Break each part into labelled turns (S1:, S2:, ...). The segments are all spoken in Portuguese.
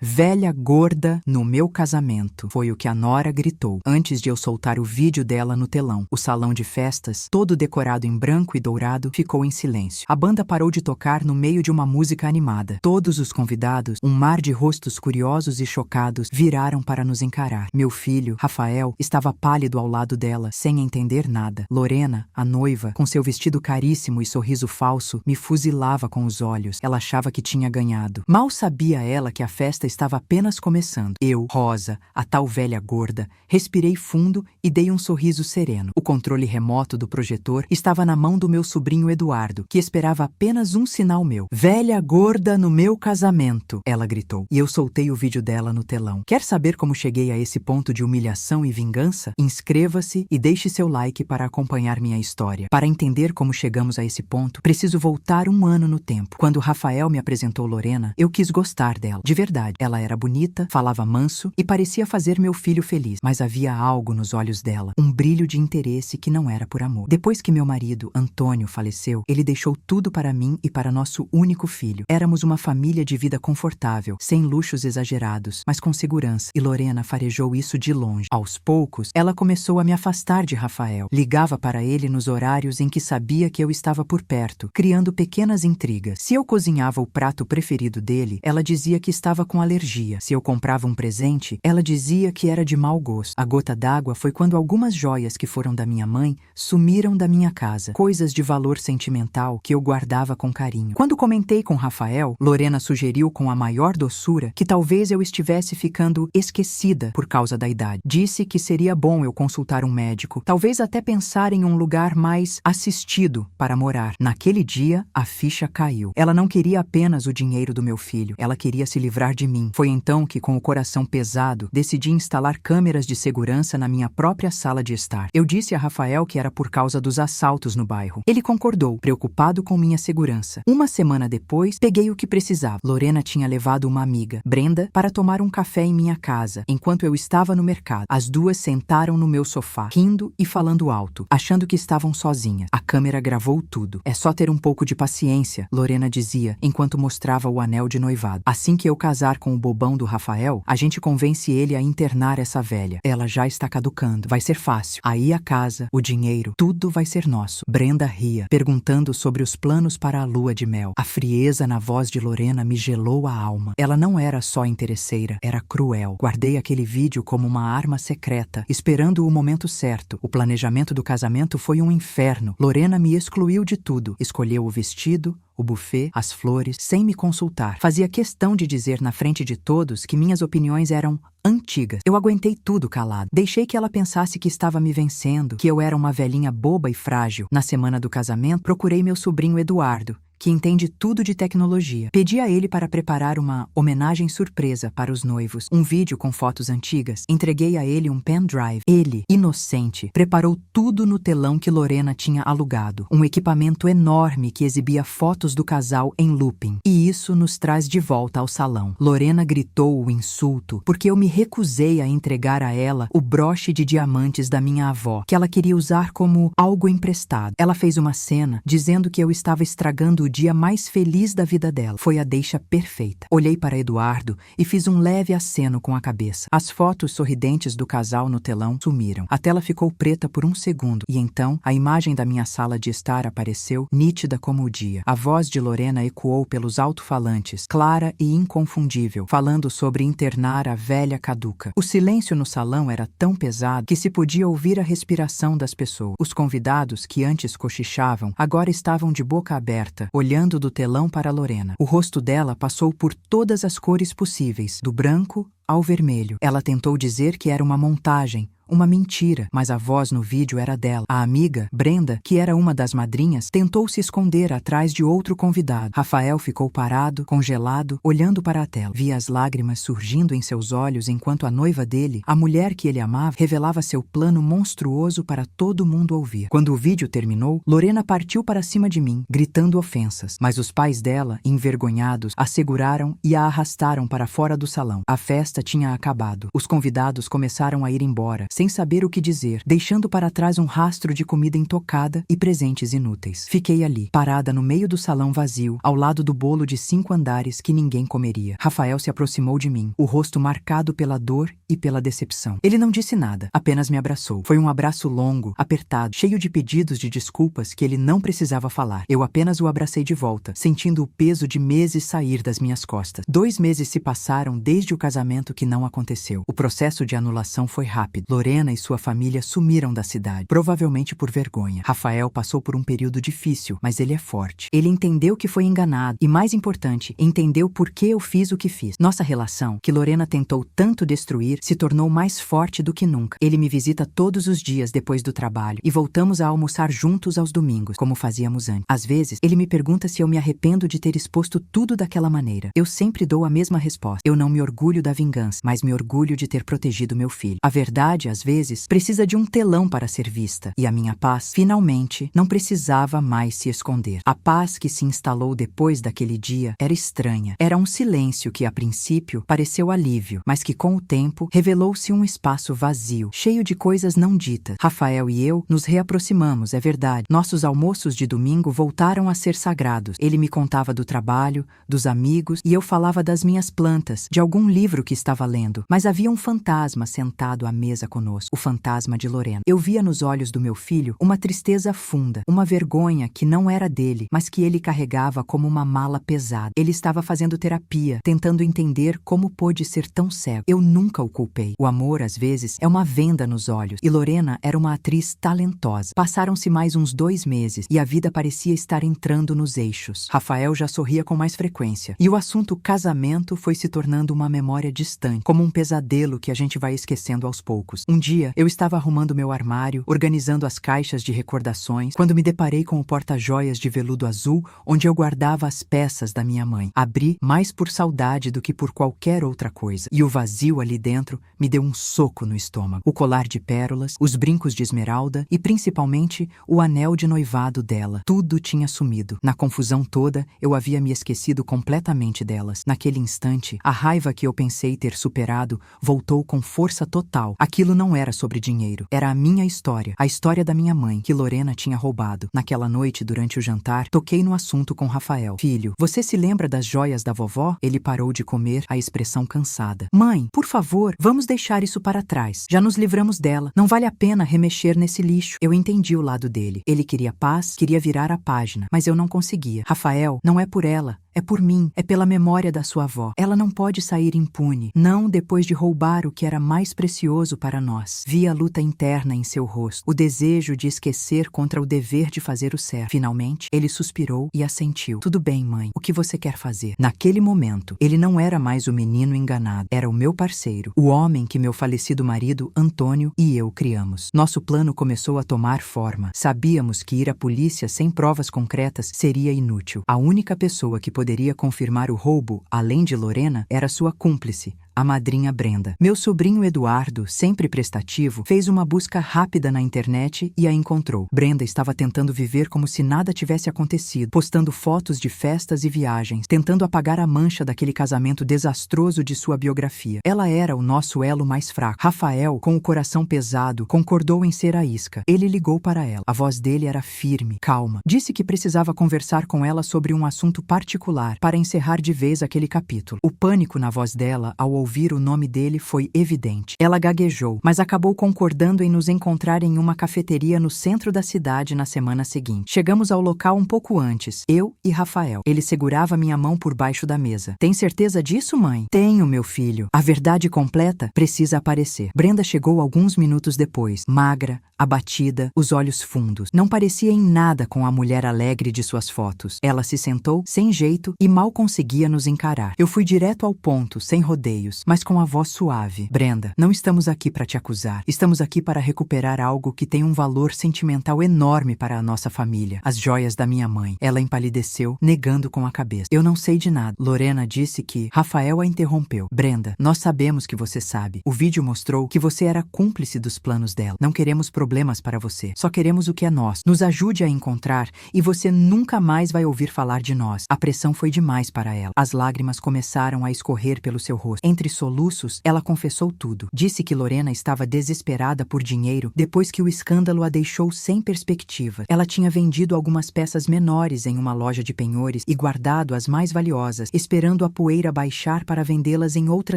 S1: "Velha gorda no meu casamento", foi o que a nora gritou, antes de eu soltar o vídeo dela no telão. O salão de festas, todo decorado em branco e dourado, ficou em silêncio. A banda parou de tocar no meio de uma música animada. Todos os convidados, um mar de rostos curiosos e chocados, viraram para nos encarar. Meu filho, Rafael, estava pálido ao lado dela, sem entender nada. Lorena, a noiva, com seu vestido caríssimo e sorriso falso, me fuzilava com os olhos. Ela achava que tinha ganhado. Mal sabia ela que a festa estava apenas começando. Eu, Rosa, a tal velha gorda, respirei fundo e dei um sorriso sereno. O controle remoto do projetor estava na mão do meu sobrinho Eduardo, que esperava apenas um sinal meu. "Velha gorda no meu casamento", ela gritou, e eu soltei o vídeo dela no telão. Quer saber como cheguei a esse ponto de humilhação e vingança? Inscreva-se e deixe seu like para acompanhar minha história. Para entender como chegamos a esse ponto, preciso voltar um ano no tempo. Quando Rafael me apresentou Lorena, eu quis gostar dela. De verdade, ela era bonita, falava manso e parecia fazer meu filho feliz. Mas havia algo nos olhos dela, um brilho de interesse que não era por amor. Depois que meu marido, Antônio, faleceu, ele deixou tudo para mim e para nosso único filho. Éramos uma família de vida confortável, sem luxos exagerados, mas com segurança. E Lorena farejou isso de longe. Aos poucos, ela começou a me afastar de Rafael. Ligava para ele nos horários em que sabia que eu estava por perto, criando pequenas intrigas. Se eu cozinhava o prato preferido dele, ela dizia que estava com alergia. Se eu comprava um presente, ela dizia que era de mau gosto. A gota d'água foi quando algumas joias que foram da minha mãe sumiram da minha casa, coisas de valor sentimental que eu guardava com carinho. Quando comentei com Rafael, Lorena sugeriu com a maior doçura que talvez eu estivesse ficando esquecida por causa da idade. Disse que seria bom eu consultar um médico, talvez até pensar em um lugar mais assistido para morar. Naquele dia, a ficha caiu. Ela não queria apenas o dinheiro do meu filho, ela queria se livrar de mim. Foi então que, com o coração pesado, decidi instalar câmeras de segurança na minha própria sala de estar. Eu disse a Rafael que era por causa dos assaltos no bairro. Ele concordou, preocupado com minha segurança. Uma semana depois, peguei o que precisava. Lorena tinha levado uma amiga, Brenda, para tomar um café em minha casa, enquanto eu estava no mercado. As duas sentaram no meu sofá, rindo e falando alto, achando que estavam sozinhas. A câmera gravou tudo. "É só ter um pouco de paciência", Lorena dizia, enquanto mostrava o anel de noivado. "Assim que eu casar com o bobão do Rafael, a gente convence ele a internar essa velha. Ela já está caducando. Vai ser fácil. Aí a casa, o dinheiro, tudo vai ser nosso." Brenda ria, perguntando sobre os planos para a lua de mel. A frieza na voz de Lorena me gelou a alma. Ela não era só interesseira, era cruel. Guardei aquele vídeo como uma arma secreta, esperando o momento certo. O planejamento do casamento foi um inferno. Lorena me excluiu de tudo. Escolheu o vestido, o buffet, as flores, sem me consultar. Fazia questão de dizer na frente de todos que minhas opiniões eram antigas. Eu aguentei tudo calado. Deixei que ela pensasse que estava me vencendo, que eu era uma velhinha boba e frágil. Na semana do casamento, procurei meu sobrinho Eduardo, que entende tudo de tecnologia. Pedi a ele para preparar uma homenagem surpresa para os noivos, um vídeo com fotos antigas. Entreguei a ele um pendrive. Ele, inocente, preparou tudo no telão que Lorena tinha alugado, um equipamento enorme que exibia fotos do casal em looping. E isso nos traz de volta ao salão. Lorena gritou o insulto porque eu me recusei a entregar a ela o broche de diamantes da minha avó, que ela queria usar como algo emprestado. Ela fez uma cena dizendo que eu estava estragando o dia mais feliz da vida dela. Foi a deixa perfeita. Olhei para Eduardo e fiz um leve aceno com a cabeça. As fotos sorridentes do casal no telão sumiram. A tela ficou preta por um segundo e então a imagem da minha sala de estar apareceu, nítida como o dia. A voz de Lorena ecoou pelos alto-falantes, clara e inconfundível, falando sobre internar a velha caduca. O silêncio no salão era tão pesado que se podia ouvir a respiração das pessoas. Os convidados, que antes cochichavam, agora estavam de boca aberta, olhando do telão para Lorena. O rosto dela passou por todas as cores possíveis, do branco ao vermelho. Ela tentou dizer que era uma montagem, uma mentira, mas a voz no vídeo era dela. A amiga, Brenda, que era uma das madrinhas, tentou se esconder atrás de outro convidado. Rafael ficou parado, congelado, olhando para a tela. Via as lágrimas surgindo em seus olhos enquanto a noiva dele, a mulher que ele amava, revelava seu plano monstruoso para todo mundo ouvir. Quando o vídeo terminou, Lorena partiu para cima de mim, gritando ofensas, mas os pais dela, envergonhados, a seguraram e a arrastaram para fora do salão. A festa tinha acabado. Os convidados começaram a ir embora, sem saber o que dizer, deixando para trás um rastro de comida intocada e presentes inúteis. Fiquei ali, parada no meio do salão vazio, ao lado do bolo de 5 andares que ninguém comeria. Rafael se aproximou de mim, o rosto marcado pela dor e pela decepção. Ele não disse nada, apenas me abraçou. Foi um abraço longo, apertado, cheio de pedidos de desculpas que ele não precisava falar. Eu apenas o abracei de volta, sentindo o peso de meses sair das minhas costas. 2 meses se passaram desde o casamento que não aconteceu. O processo de anulação foi rápido. Lorena e sua família sumiram da cidade, provavelmente por vergonha. Rafael passou por um período difícil, mas ele é forte. Ele entendeu que foi enganado e, mais importante, entendeu por que eu fiz o que fiz. Nossa relação, que Lorena tentou tanto destruir, se tornou mais forte do que nunca. Ele me visita todos os dias depois do trabalho e voltamos a almoçar juntos aos domingos, como fazíamos antes. Às vezes, ele me pergunta se eu me arrependo de ter exposto tudo daquela maneira. Eu sempre dou a mesma resposta. Eu não me orgulho da vingança, mas me orgulho de ter protegido meu filho. A verdade, às vezes, precisa de um telão para ser vista. E a minha paz, finalmente, não precisava mais se esconder. A paz que se instalou depois daquele dia era estranha. Era um silêncio que, a princípio, pareceu alívio, mas que, com o tempo, revelou-se um espaço vazio, cheio de coisas não ditas. Rafael e eu nos reaproximamos, é verdade. Nossos almoços de domingo voltaram a ser sagrados. Ele me contava do trabalho, dos amigos, e eu falava das minhas plantas, de algum livro que estava lendo. Mas havia um fantasma sentado à mesa conosco, o fantasma de Lorena. Eu via nos olhos do meu filho uma tristeza funda, uma vergonha que não era dele, mas que ele carregava como uma mala pesada. Ele estava fazendo terapia, tentando entender como pôde ser tão cego. Eu nunca o culpei. O amor, às vezes, é uma venda nos olhos, e Lorena era uma atriz talentosa. Passaram-se mais uns 2 meses, e a vida parecia estar entrando nos eixos. Rafael já sorria com mais frequência, e o assunto casamento foi se tornando uma memória distante, como um pesadelo que a gente vai esquecendo aos poucos. Um dia, eu estava arrumando meu armário, organizando as caixas de recordações, quando me deparei com o porta-joias de veludo azul, onde eu guardava as peças da minha mãe. Abri mais por saudade do que por qualquer outra coisa, e o vazio ali dentro me deu um soco no estômago. O colar de pérolas, os brincos de esmeralda e, principalmente, o anel de noivado dela. Tudo tinha sumido. Na confusão toda, eu havia me esquecido completamente delas. Naquele instante, a raiva que eu pensei ter superado voltou com força total. Aquilo não era sobre dinheiro. Era a minha história, a história da minha mãe, que Lorena tinha roubado. Naquela noite, durante o jantar, toquei no assunto com Rafael. Filho, você se lembra das joias da vovó? Ele parou de comer, a expressão cansada. Mãe, por favor, vamos deixar isso para trás. Já nos livramos dela. Não vale a pena remexer nesse lixo. Eu entendi o lado dele. Ele queria paz, queria virar a página, mas eu não conseguia. Rafael, não é por ela. É por mim, é pela memória da sua avó. Ela não pode sair impune, não depois de roubar o que era mais precioso para nós. Vi a luta interna em seu rosto, o desejo de esquecer contra o dever de fazer o certo. Finalmente, ele suspirou e assentiu. Tudo bem, mãe, o que você quer fazer? Naquele momento, ele não era mais o menino enganado, era o meu parceiro, o homem que meu falecido marido, Antônio, e eu criamos. Nosso plano começou a tomar forma. Sabíamos que ir à polícia sem provas concretas seria inútil. A única pessoa que poderia confirmar o roubo, além de Lorena, era sua cúmplice, a madrinha Brenda. Meu sobrinho Eduardo, sempre prestativo, fez uma busca rápida na internet e a encontrou. Brenda estava tentando viver como se nada tivesse acontecido, postando fotos de festas e viagens, tentando apagar a mancha daquele casamento desastroso de sua biografia. Ela era o nosso elo mais fraco. Rafael, com o coração pesado, concordou em ser a isca. Ele ligou para ela. A voz dele era firme, calma. Disse que precisava conversar com ela sobre um assunto particular para encerrar de vez aquele capítulo. O pânico na voz dela, ao ouvir o nome dele, foi evidente. Ela gaguejou, mas acabou concordando em nos encontrar em uma cafeteria no centro da cidade na semana seguinte. Chegamos ao local um pouco antes, eu e Rafael. Ele segurava minha mão por baixo da mesa. Tem certeza disso, mãe? Tenho, meu filho. A verdade completa precisa aparecer. Brenda chegou alguns minutos depois, magra, abatida, os olhos fundos. Não parecia em nada com a mulher alegre de suas fotos. Ela se sentou, sem jeito, e mal conseguia nos encarar. Eu fui direto ao ponto, sem rodeios, mas com a voz suave. Brenda, não estamos aqui para te acusar. Estamos aqui para recuperar algo que tem um valor sentimental enorme para a nossa família. As joias da minha mãe. Ela empalideceu, negando com a cabeça. Eu não sei de nada. Lorena disse que... Rafael a interrompeu. Brenda, nós sabemos que você sabe. O vídeo mostrou que você era cúmplice dos planos dela. Não queremos problemas para você. Só queremos o que é nosso. Nos ajude a encontrar e você nunca mais vai ouvir falar de nós. A pressão foi demais para ela. As lágrimas começaram a escorrer pelo seu rosto. Entre soluços, ela confessou tudo. Disse que Lorena estava desesperada por dinheiro depois que o escândalo a deixou sem perspectiva. Ela tinha vendido algumas peças menores em uma loja de penhores e guardado as mais valiosas, esperando a poeira baixar para vendê-las em outra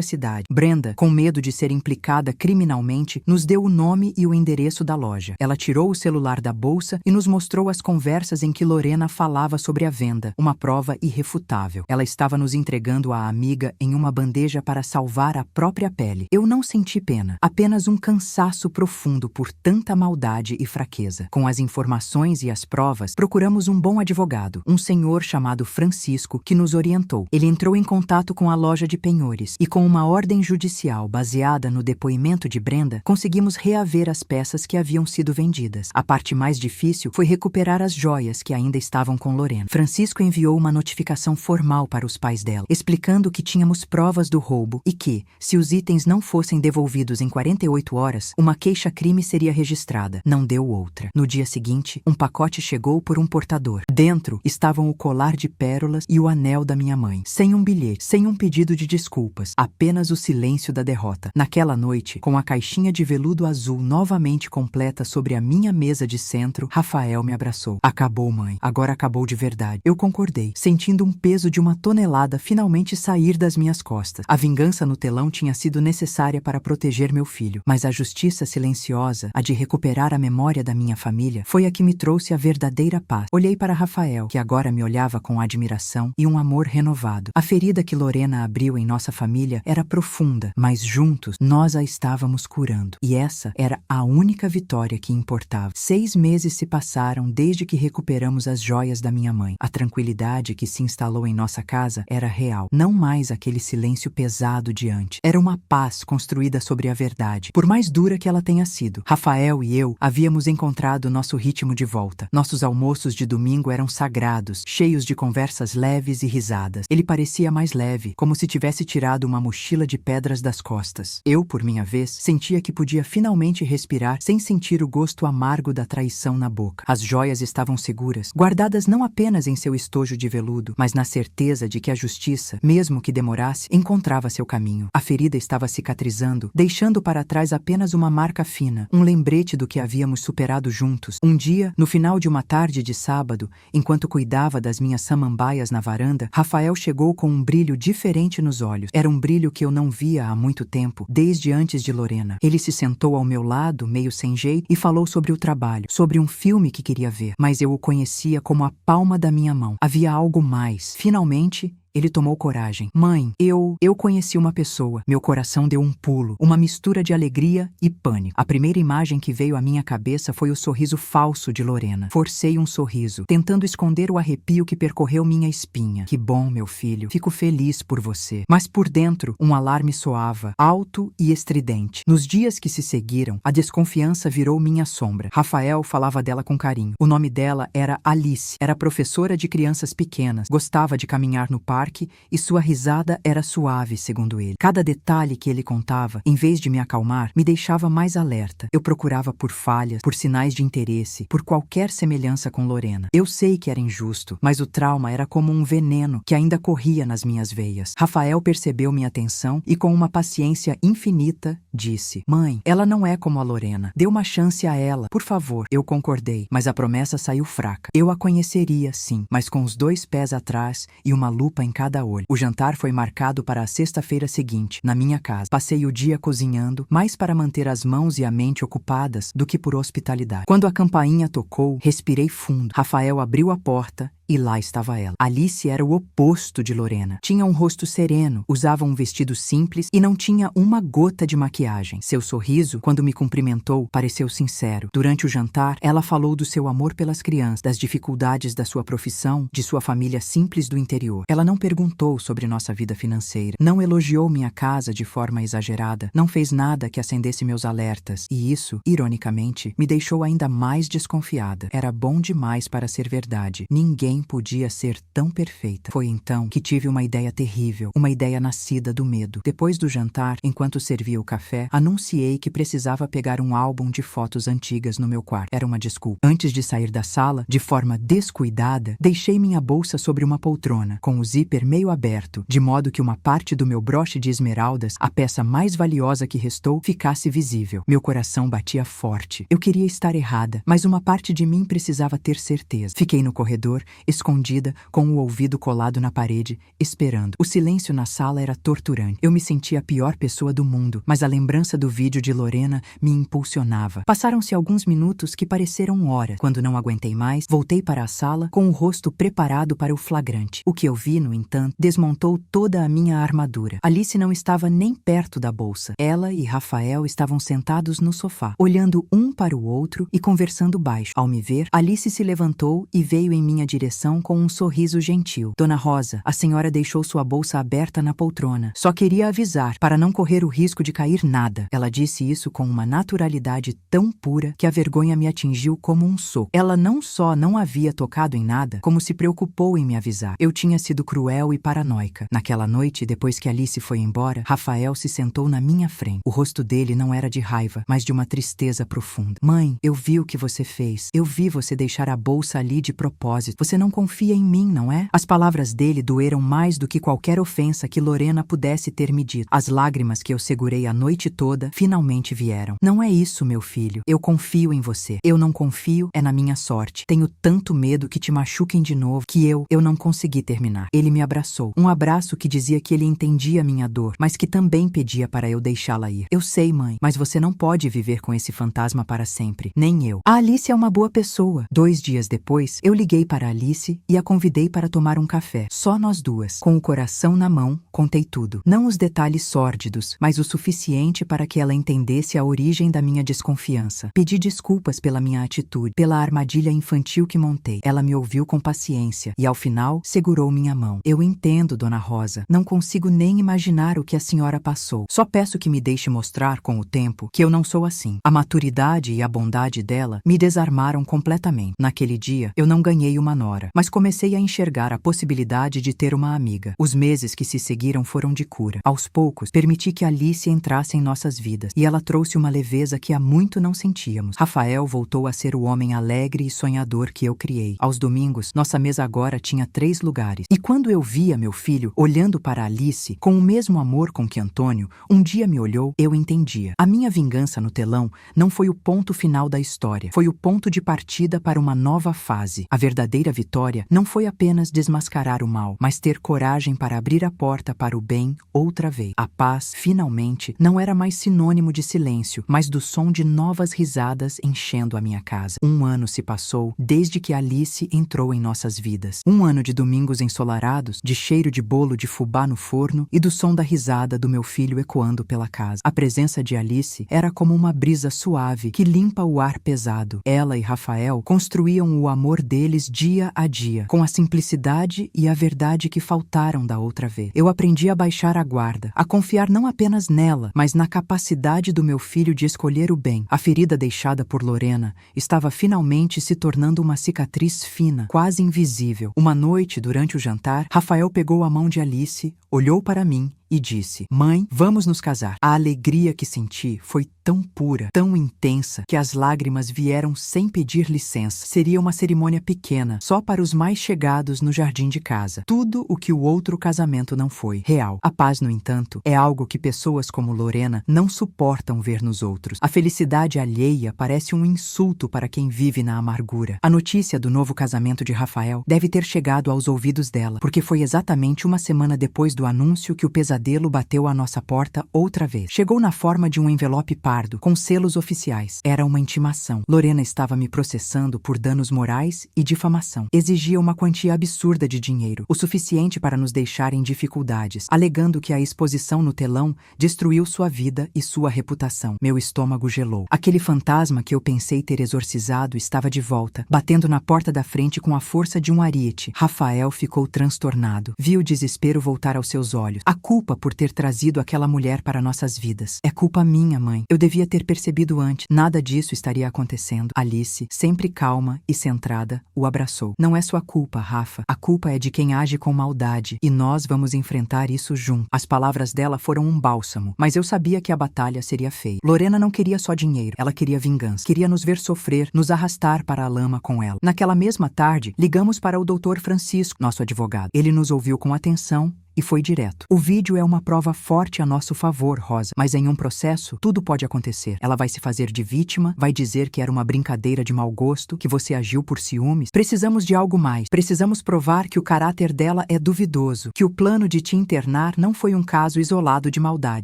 S1: cidade. Brenda, com medo de ser implicada criminalmente, nos deu o nome e o endereço da loja. Ela tirou o celular da bolsa e nos mostrou as conversas em que Lorena falava sobre a venda, uma prova irrefutável. Ela estava nos entregando a amiga em uma bandeja para salvar a própria pele. Eu não senti pena, apenas um cansaço profundo por tanta maldade e fraqueza. Com as informações e as provas, procuramos um bom advogado, um senhor chamado Francisco, que nos orientou. Ele entrou em contato com a loja de penhores e, com uma ordem judicial baseada no depoimento de Brenda, conseguimos reaver as peças que haviam sido vendidas. A parte mais difícil foi recuperar as joias que ainda estavam com Lorena. Francisco enviou uma notificação formal para os pais dela, explicando que tínhamos provas do roubo e que, se os itens não fossem devolvidos em 48 horas, uma queixa-crime seria registrada. Não deu outra. No dia seguinte, um pacote chegou por um portador. Dentro estavam o colar de pérolas e o anel da minha mãe. Sem um bilhete, sem um pedido de desculpas, apenas o silêncio da derrota. Naquela noite, com a caixinha de veludo azul novamente completa sobre a minha mesa de centro, Rafael me abraçou. Acabou, mãe. Agora acabou de verdade. Eu concordei, sentindo um peso de uma tonelada finalmente sair das minhas costas. A vingança no telão tinha sido necessária para proteger meu filho, mas a justiça silenciosa, a de recuperar a memória da minha família, foi a que me trouxe a verdadeira paz. Olhei para Rafael, que agora me olhava com admiração e um amor renovado. A ferida que Lorena abriu em nossa família era profunda, mas juntos nós a estávamos curando. E essa era a única vitória que importava. 6 meses se passaram desde que recuperamos as joias da minha mãe. A tranquilidade que se instalou em nossa casa era real, não mais aquele silêncio pesado de antes. Era uma paz construída sobre a verdade, por mais dura que ela tenha sido. Rafael e eu havíamos encontrado nosso ritmo de volta. Nossos almoços de domingo eram sagrados, cheios de conversas leves e risadas. Ele parecia mais leve, como se tivesse tirado uma mochila de pedras das costas. Eu, por minha vez, sentia que podia finalmente respirar sem sentir o gosto amargo da traição na boca. As joias estavam seguras, guardadas não apenas em seu estojo de veludo, mas na certeza de que a justiça, mesmo que demorasse, encontrava seu caminho. A ferida estava cicatrizando, deixando para trás apenas uma marca fina, um lembrete do que havíamos superado juntos. Um dia, no final de uma tarde de sábado, enquanto cuidava das minhas samambaias na varanda, Rafael chegou com um brilho diferente nos olhos. Era um brilho que eu não via há muito tempo, desde antes de Lorena. Ele se sentou ao meu lado, meio sem jeito, e falou sobre o trabalho, sobre um filme que queria ver, mas eu o conhecia como a palma da minha mão. Havia algo mais. Finalmente, ele tomou coragem. Mãe, eu conheci uma pessoa. Meu coração deu um pulo, uma mistura de alegria e pânico. A primeira imagem que veio à minha cabeça foi o sorriso falso de Lorena. Forcei um sorriso, tentando esconder o arrepio que percorreu minha espinha. Que bom, meu filho. Fico feliz por você. Mas por dentro, um alarme soava, alto e estridente. Nos dias que se seguiram, a desconfiança virou minha sombra. Rafael falava dela com carinho. O nome dela era Alice. Era professora de crianças pequenas. Gostava de caminhar no parque e sua risada era suave, segundo ele. Cada detalhe que ele contava, em vez de me acalmar, me deixava mais alerta. Eu procurava por falhas, por sinais de interesse, por qualquer semelhança com Lorena. Eu sei que era injusto, mas o trauma era como um veneno que ainda corria nas minhas veias. Rafael percebeu minha atenção e, com uma paciência infinita, disse: Mãe, ela não é como a Lorena. Dê uma chance a ela, por favor. Eu concordei, mas a promessa saiu fraca. Eu a conheceria, sim, mas com os 2 pés atrás e uma lupa em cada olho. O jantar foi marcado para a sexta-feira seguinte, na minha casa. Passei o dia cozinhando, mais para manter as mãos e a mente ocupadas do que por hospitalidade. Quando a campainha tocou, respirei fundo. Rafael abriu a porta e lá estava ela. Alice era o oposto de Lorena. Tinha um rosto sereno, usava um vestido simples e não tinha uma gota de maquiagem. Seu sorriso, quando me cumprimentou, pareceu sincero. Durante o jantar, ela falou do seu amor pelas crianças, das dificuldades da sua profissão, de sua família simples do interior. Ela não perguntou sobre nossa vida financeira, não elogiou minha casa de forma exagerada, não fez nada que acendesse meus alertas, e isso, ironicamente, me deixou ainda mais desconfiada. Era bom demais para ser verdade. Ninguém ninguém podia ser tão perfeita. Foi então que tive uma ideia terrível, uma ideia nascida do medo. Depois do jantar, enquanto servia o café, anunciei que precisava pegar um álbum de fotos antigas no meu quarto. Era uma desculpa. Antes de sair da sala, de forma descuidada, deixei minha bolsa sobre uma poltrona, com o zíper meio aberto, de modo que uma parte do meu broche de esmeraldas, a peça mais valiosa que restou, ficasse visível. Meu coração batia forte. Eu queria estar errada, mas uma parte de mim precisava ter certeza. Fiquei no corredor, escondida, com o ouvido colado na parede, esperando. O silêncio na sala era torturante. Eu me sentia a pior pessoa do mundo, mas a lembrança do vídeo de Lorena me impulsionava. Passaram-se alguns minutos que pareceram horas. Quando não aguentei mais, voltei para a sala com o rosto preparado para o flagrante. O que eu vi, no entanto, desmontou toda a minha armadura. Alice não estava nem perto da bolsa. Ela e Rafael estavam sentados no sofá, olhando um para o outro e conversando baixo. Ao me ver, Alice se levantou e veio em minha direção com um sorriso gentil. Dona Rosa, a senhora deixou sua bolsa aberta na poltrona. Só queria avisar, para não correr o risco de cair nada. Ela disse isso com uma naturalidade tão pura que a vergonha me atingiu como um soco. Ela não só não havia tocado em nada, como se preocupou em me avisar. Eu tinha sido cruel e paranoica. Naquela noite, depois que Alice foi embora, Rafael se sentou na minha frente. O rosto dele não era de raiva, mas de uma tristeza profunda. Mãe, eu vi o que você fez. Eu vi você deixar a bolsa ali de propósito. Você não confia em mim, não é? As palavras dele doeram mais do que qualquer ofensa que Lorena pudesse ter me dito. As lágrimas que eu segurei a noite toda finalmente vieram. Não é isso, meu filho. Eu confio em você. Eu não confio é na minha sorte. Tenho tanto medo que te machuquem de novo que eu não consegui terminar. Ele me abraçou. Um abraço que dizia que ele entendia minha dor, mas que também pedia para eu deixá-la ir. Eu sei, mãe, mas você não pode viver com esse fantasma para sempre. Nem eu. A Alice é uma boa pessoa. 2 dias depois, eu liguei para Alice e a convidei para tomar um café. Só nós duas. Com o coração na mão, contei tudo. Não os detalhes sórdidos, mas o suficiente para que ela entendesse a origem da minha desconfiança. Pedi desculpas pela minha atitude, pela armadilha infantil que montei. Ela me ouviu com paciência e, ao final, segurou minha mão. Eu entendo, Dona Rosa. Não consigo nem imaginar o que a senhora passou. Só peço que me deixe mostrar, com o tempo, que eu não sou assim. A maturidade e a bondade dela me desarmaram completamente. Naquele dia, eu não ganhei uma nora, mas comecei a enxergar a possibilidade de ter uma amiga. Os meses que se seguiram foram de cura. Aos poucos, permiti que Alice entrasse em nossas vidas, e ela trouxe uma leveza que há muito não sentíamos. Rafael voltou a ser o homem alegre e sonhador que eu criei. Aos domingos, nossa mesa agora tinha 3 lugares. E quando eu via meu filho olhando para Alice com o mesmo amor com que Antônio um dia me olhou, eu entendia. A minha vingança no telão não foi o ponto final da história. Foi o ponto de partida para uma nova fase. A verdadeira vitória não foi apenas desmascarar o mal, mas ter coragem para abrir a porta para o bem outra vez. A paz, finalmente, não era mais sinônimo de silêncio, mas do som de novas risadas enchendo a minha casa. 1 ano se passou desde que Alice entrou em nossas vidas. 1 ano de domingos ensolarados, de cheiro de bolo de fubá no forno e do som da risada do meu filho ecoando pela casa. A presença de Alice era como uma brisa suave que limpa o ar pesado. Ela e Rafael construíam o amor deles dia a dia, com a simplicidade e a verdade que faltaram da outra vez. Eu aprendi a baixar a guarda, a confiar não apenas nela, mas na capacidade do meu filho de escolher o bem. A ferida deixada por Lorena estava finalmente se tornando uma cicatriz fina, quase invisível. Uma noite, durante o jantar, Rafael pegou a mão de Alice, olhou para mim e disse: "Mãe, vamos nos casar." A alegria que senti foi tão pura, tão intensa, que as lágrimas vieram sem pedir licença. Seria uma cerimônia pequena, só para os mais chegados no jardim de casa. Tudo o que o outro casamento não foi. Real. A paz, no entanto, é algo que pessoas como Lorena não suportam ver nos outros. A felicidade alheia parece um insulto para quem vive na amargura. A notícia do novo casamento de Rafael deve ter chegado aos ouvidos dela, porque foi exatamente 1 semana depois do anúncio que o pesadelo bateu à nossa porta outra vez. Chegou na forma de um envelope pardo, com selos oficiais. Era uma intimação. Lorena estava me processando por danos morais e difamação. Exigia uma quantia absurda de dinheiro, o suficiente para nos deixar em dificuldades, alegando que a exposição no telão destruiu sua vida e sua reputação. Meu estômago gelou. Aquele fantasma que eu pensei ter exorcizado estava de volta, batendo na porta da frente com a força de um ariete. Rafael ficou transtornado. Vi o desespero voltar aos seus olhos. A culpa culpa por ter trazido aquela mulher para nossas vidas. É culpa minha, mãe. Eu devia ter percebido antes. Nada disso estaria acontecendo. Alice, sempre calma e centrada, o abraçou. Não é sua culpa, Rafa. A culpa é de quem age com maldade e nós vamos enfrentar isso juntos. As palavras dela foram um bálsamo, mas eu sabia que a batalha seria feia. Lorena não queria só dinheiro, ela queria vingança. Queria nos ver sofrer, nos arrastar para a lama com ela. Naquela mesma tarde, ligamos para o Dr. Francisco, nosso advogado. Ele nos ouviu com atenção e foi direto. O vídeo é uma prova forte a nosso favor, Rosa, mas em um processo, tudo pode acontecer. Ela vai se fazer de vítima, vai dizer que era uma brincadeira de mau gosto, que você agiu por ciúmes. Precisamos de algo mais. Precisamos provar que o caráter dela é duvidoso, que o plano de te internar não foi um caso isolado de maldade.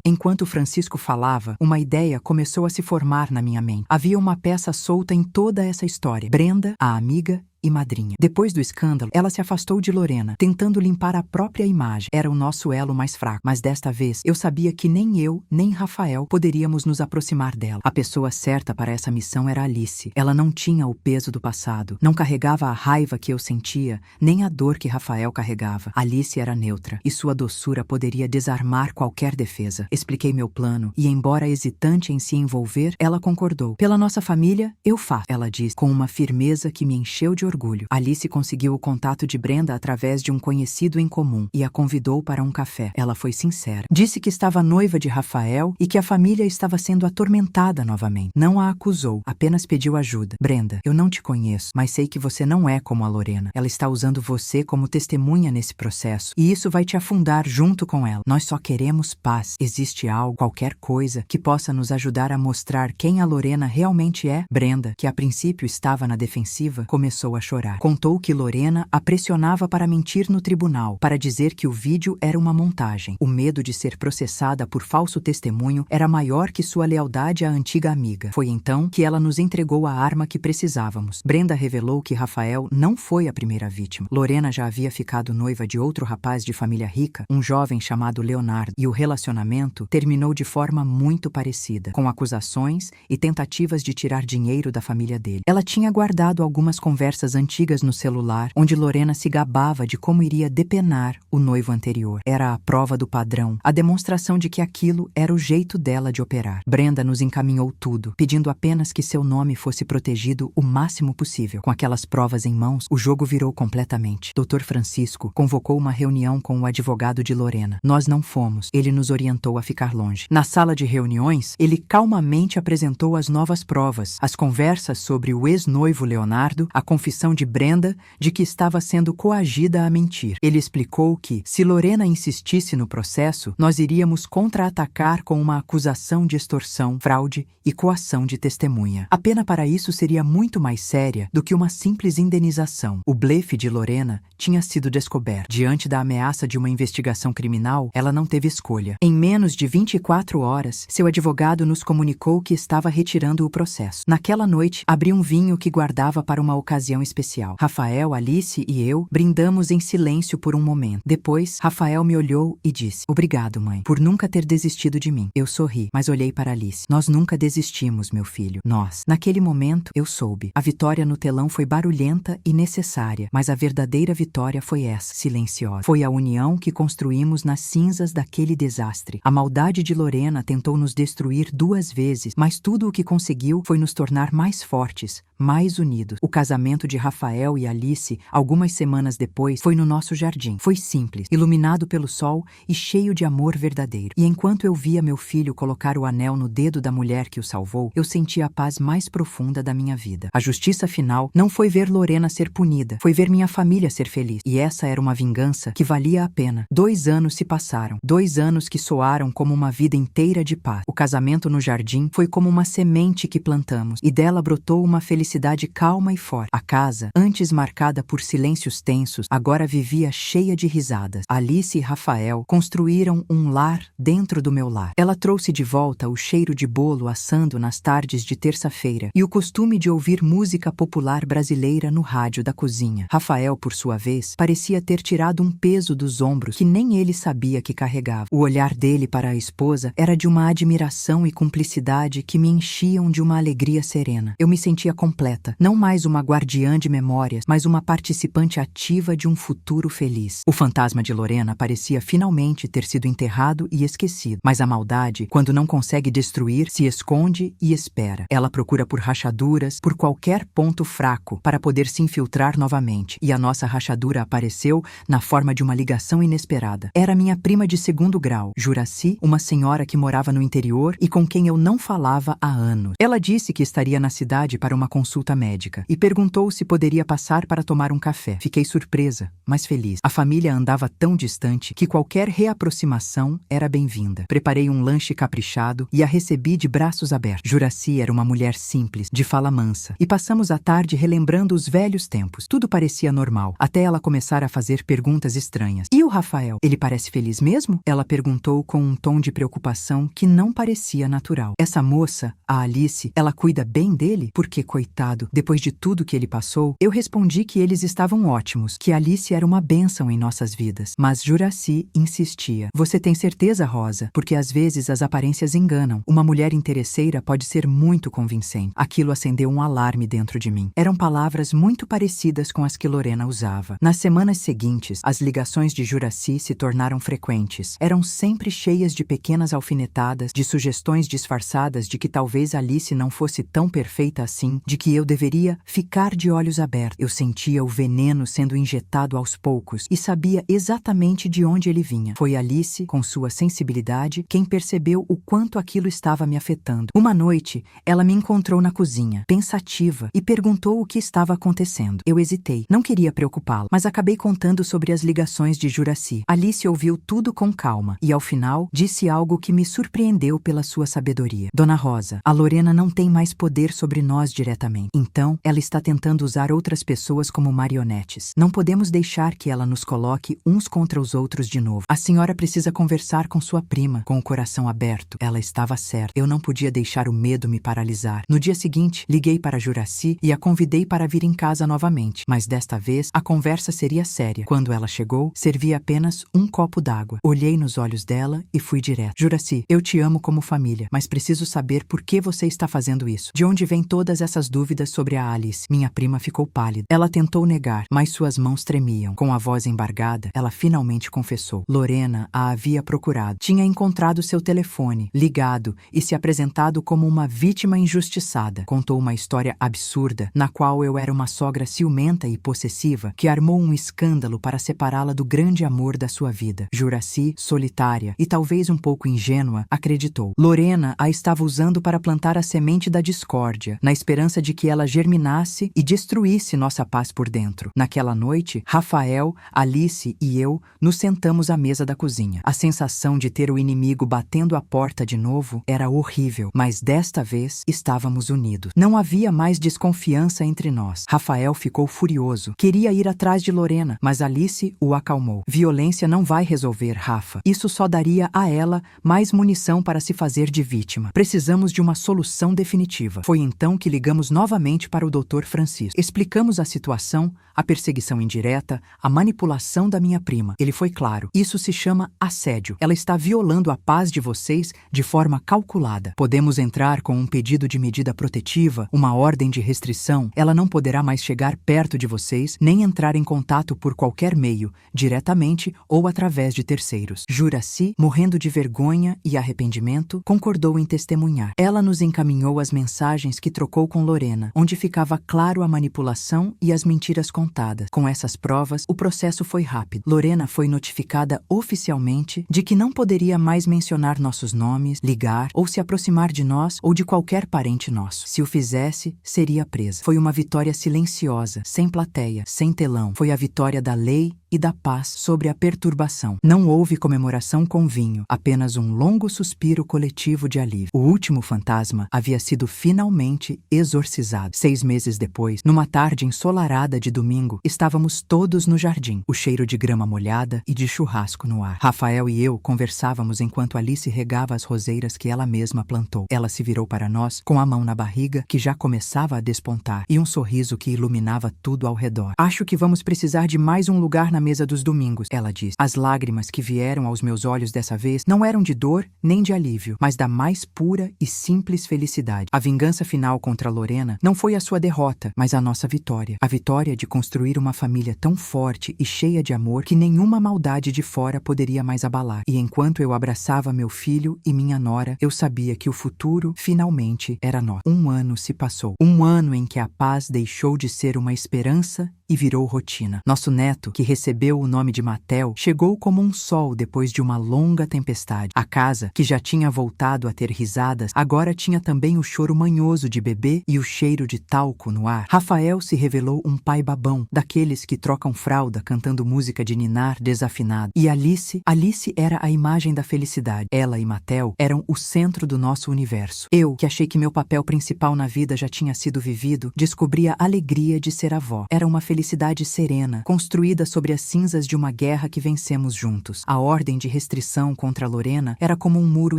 S1: Enquanto Francisco falava, uma ideia começou a se formar na minha mente. Havia uma peça solta em toda essa história. Brenda, a amiga e madrinha. Depois do escândalo, ela se afastou de Lorena, tentando limpar a própria imagem. Era o nosso elo mais fraco, mas desta vez eu sabia que nem eu, nem Rafael poderíamos nos aproximar dela. A pessoa certa para essa missão era Alice. Ela não tinha o peso do passado, não carregava a raiva que eu sentia, nem a dor que Rafael carregava. Alice era neutra, e sua doçura poderia desarmar qualquer defesa. Expliquei meu plano, e embora hesitante em se envolver, ela concordou. Pela nossa família, eu faço, ela disse, com uma firmeza que me encheu de orgulho. Alice conseguiu o contato de Brenda através de um conhecido em comum e a convidou para um café. Ela foi sincera. Disse que estava noiva de Rafael e que a família estava sendo atormentada novamente. Não a acusou, apenas pediu ajuda. Brenda, eu não te conheço, mas sei que você não é como a Lorena. Ela está usando você como testemunha nesse processo e isso vai te afundar junto com ela. Nós só queremos paz. Existe algo, qualquer coisa, que possa nos ajudar a mostrar quem a Lorena realmente é? Brenda, que a princípio estava na defensiva, começou a chorar. Contou que Lorena a pressionava para mentir no tribunal, para dizer que o vídeo era uma montagem. O medo de ser processada por falso testemunho era maior que sua lealdade à antiga amiga. Foi então que ela nos entregou a arma que precisávamos. Brenda revelou que Rafael não foi a primeira vítima. Lorena já havia ficado noiva de outro rapaz de família rica, um jovem chamado Leonardo, e o relacionamento terminou de forma muito parecida, com acusações e tentativas de tirar dinheiro da família dele. Ela tinha guardado algumas conversas antigas no celular, onde Lorena se gabava de como iria depenar o noivo anterior. Era a prova do padrão, a demonstração de que aquilo era o jeito dela de operar. Brenda nos encaminhou tudo, pedindo apenas que seu nome fosse protegido o máximo possível. Com aquelas provas em mãos, o jogo virou completamente. Dr. Francisco convocou uma reunião com o advogado de Lorena. Nós não fomos. Ele nos orientou a ficar longe. Na sala de reuniões, ele calmamente apresentou as novas provas, as conversas sobre o ex-noivo Leonardo, a confissão de Brenda de que estava sendo coagida a mentir. Ele explicou que, se Lorena insistisse no processo, nós iríamos contra-atacar com uma acusação de extorsão, fraude e coação de testemunha. A pena para isso seria muito mais séria do que uma simples indenização. O blefe de Lorena tinha sido descoberto. Diante da ameaça de uma investigação criminal, ela não teve escolha. Em menos de 24 horas, seu advogado nos comunicou que estava retirando o processo. Naquela noite, abri um vinho que guardava para uma ocasião especial. Rafael, Alice e eu brindamos em silêncio por um momento. Depois, Rafael me olhou e disse: "Obrigado, mãe, por nunca ter desistido de mim." Eu sorri, mas olhei para Alice. "Nós nunca desistimos, meu filho. Nós." Naquele momento, eu soube. A vitória no telão foi barulhenta e necessária, mas a verdadeira vitória foi essa, silenciosa. Foi a união que construímos nas cinzas daquele desastre. A maldade de Lorena tentou nos destruir 2 vezes, mas tudo o que conseguiu foi nos tornar mais fortes, mais unidos. O casamento de Rafael e Alice, algumas semanas depois, foi no nosso jardim. Foi simples, iluminado pelo sol e cheio de amor verdadeiro. E enquanto eu via meu filho colocar o anel no dedo da mulher que o salvou, eu sentia a paz mais profunda da minha vida. A justiça final não foi ver Lorena ser punida, foi ver minha família ser feliz. E essa era uma vingança que valia a pena. 2 anos se passaram. 2 anos que soaram como uma vida inteira de paz. O casamento no jardim foi como uma semente que plantamos, e dela brotou uma felicidade calma e forte. A casa, antes marcada por silêncios tensos, agora vivia cheia de risadas. Alice e Rafael construíram um lar dentro do meu lar. Ela trouxe de volta o cheiro de bolo assando nas tardes de terça-feira e o costume de ouvir música popular brasileira no rádio da cozinha. Rafael, por sua vez, parecia ter tirado um peso dos ombros que nem ele sabia que carregava. O olhar dele para a esposa era de uma admiração e cumplicidade que me enchiam de uma alegria serena. Eu me sentia completa, não mais uma guardiã guardiã de memórias, mas uma participante ativa de um futuro feliz. O fantasma de Lorena parecia finalmente ter sido enterrado e esquecido, mas a maldade, quando não consegue destruir, se esconde e espera. Ela procura por rachaduras, por qualquer ponto fraco, para poder se infiltrar novamente, e a nossa rachadura apareceu na forma de uma ligação inesperada. Era minha prima de segundo grau, Juracy, uma senhora que morava no interior e com quem eu não falava há anos. Ela disse que estaria na cidade para uma consulta médica e perguntou se poderia passar para tomar um café. Fiquei surpresa, mas feliz. A família andava tão distante que qualquer reaproximação era bem-vinda. Preparei um lanche caprichado e a recebi de braços abertos. Juracy era uma mulher simples, de fala mansa, e passamos a tarde relembrando os velhos tempos. Tudo parecia normal, até ela começar a fazer perguntas estranhas. E o Rafael? Ele parece feliz mesmo? Ela perguntou com um tom de preocupação que não parecia natural. Essa moça, a Alice, ela cuida bem dele? Porque, coitado, depois de tudo que ele passou, eu respondi que eles estavam ótimos, que Alice era uma bênção em nossas vidas. Mas Juracy insistia. Você tem certeza, Rosa? Porque às vezes as aparências enganam. Uma mulher interesseira pode ser muito convincente. Aquilo acendeu um alarme dentro de mim. Eram palavras muito parecidas com as que Lorena usava. Nas semanas seguintes, as ligações de Juracy se tornaram frequentes. Eram sempre cheias de pequenas alfinetadas, de sugestões disfarçadas de que talvez Alice não fosse tão perfeita assim, de que eu deveria ficar de olhos abertos. Eu sentia o veneno sendo injetado aos poucos e sabia exatamente de onde ele vinha. Foi Alice, com sua sensibilidade, quem percebeu o quanto aquilo estava me afetando. Uma noite, ela me encontrou na cozinha, pensativa, e perguntou o que estava acontecendo. Eu hesitei. Não queria preocupá-la, mas acabei contando sobre as ligações de Juracy. Alice ouviu tudo com calma e, ao final, disse algo que me surpreendeu pela sua sabedoria. Dona Rosa, a Lorena não tem mais poder sobre nós diretamente. Então, ela está tentando usar outras pessoas como marionetes. Não podemos deixar que ela nos coloque uns contra os outros de novo. A senhora precisa conversar com sua prima, com o coração aberto. Ela estava certa. Eu não podia deixar o medo me paralisar. No dia seguinte, liguei para Juracy e a convidei para vir em casa novamente. Mas desta vez, a conversa seria séria. Quando ela chegou, servi apenas um copo d'água. Olhei nos olhos dela e fui direto. Juracy, eu te amo como família, mas preciso saber por que você está fazendo isso. De onde vêm todas essas dúvidas sobre a Alice? Minha prima ficou pálida. Ela tentou negar, mas suas mãos tremiam. Com a voz embargada, ela finalmente confessou. Lorena a havia procurado. Tinha encontrado seu telefone, ligado e se apresentado como uma vítima injustiçada. Contou uma história absurda, na qual eu era uma sogra ciumenta e possessiva que armou um escândalo para separá-la do grande amor da sua vida. Juracy, solitária e talvez um pouco ingênua, acreditou. Lorena a estava usando para plantar a semente da discórdia, na esperança de que ela germinasse e destruísse nossa paz por dentro. Naquela noite, Rafael, Alice e eu nos sentamos à mesa da cozinha. A sensação de ter o inimigo batendo a porta de novo era horrível, mas desta vez estávamos unidos. Não havia mais desconfiança entre nós. Rafael ficou furioso. Queria ir atrás de Lorena, mas Alice o acalmou. Violência não vai resolver, Rafa. Isso só daria a ela mais munição para se fazer de vítima. Precisamos de uma solução definitiva. Foi então que ligamos novamente para o Dr. Francisco. Explicamos a situação, a perseguição indireta, a manipulação da minha prima. Ele foi claro. Isso se chama assédio. Ela está violando a paz de vocês de forma calculada. Podemos entrar com um pedido de medida protetiva, uma ordem de restrição. Ela não poderá mais chegar perto de vocês, nem entrar em contato por qualquer meio, diretamente ou através de terceiros. Juracy, morrendo de vergonha e arrependimento, concordou em testemunhar. Ela nos encaminhou as mensagens que trocou com Lorena, onde ficava claro a manipulação e as mentiras contadas. Com essas provas, o processo foi rápido. Lorena foi notificada oficialmente de que não poderia mais mencionar nossos nomes, ligar ou se aproximar de nós ou de qualquer parente nosso. Se o fizesse, seria presa. Foi uma vitória silenciosa, sem plateia, sem telão. Foi a vitória da lei e da paz sobre a perturbação. Não houve comemoração com vinho, apenas um longo suspiro coletivo de alívio. O último fantasma havia sido finalmente exorcizado. 6 meses depois, numa tarde ensolarada de domingo, estávamos todos no jardim, o cheiro de grama molhada e de churrasco no ar. Rafael e eu conversávamos enquanto Alice regava as roseiras que ela mesma plantou. Ela se virou para nós, com a mão na barriga, que já começava a despontar, e um sorriso que iluminava tudo ao redor. Acho que vamos precisar de mais um lugar na na mesa dos domingos, ela disse. As lágrimas que vieram aos meus olhos dessa vez não eram de dor nem de alívio, mas da mais pura e simples felicidade. A vingança final contra Lorena não foi a sua derrota, mas a nossa vitória. A vitória de construir uma família tão forte e cheia de amor que nenhuma maldade de fora poderia mais abalar. E enquanto eu abraçava meu filho e minha nora, eu sabia que o futuro finalmente era nosso. Um ano se passou. Um ano em que a paz deixou de ser uma esperança e virou rotina. Nosso neto, que recebeu o nome de Matel, chegou como um sol depois de uma longa tempestade. A casa, que já tinha voltado a ter risadas, agora tinha também o choro manhoso de bebê e o cheiro de talco no ar. Rafael se revelou um pai babão, daqueles que trocam fralda cantando música de ninar desafinado. E Alice era a imagem da felicidade. Ela e Matel eram o centro do nosso universo. Eu, que achei que meu papel principal na vida já tinha sido vivido, descobri a alegria de ser avó. Era uma felicidade serena, construída sobre as cinzas de uma guerra que vencemos juntos. A ordem de restrição contra Lorena era como um muro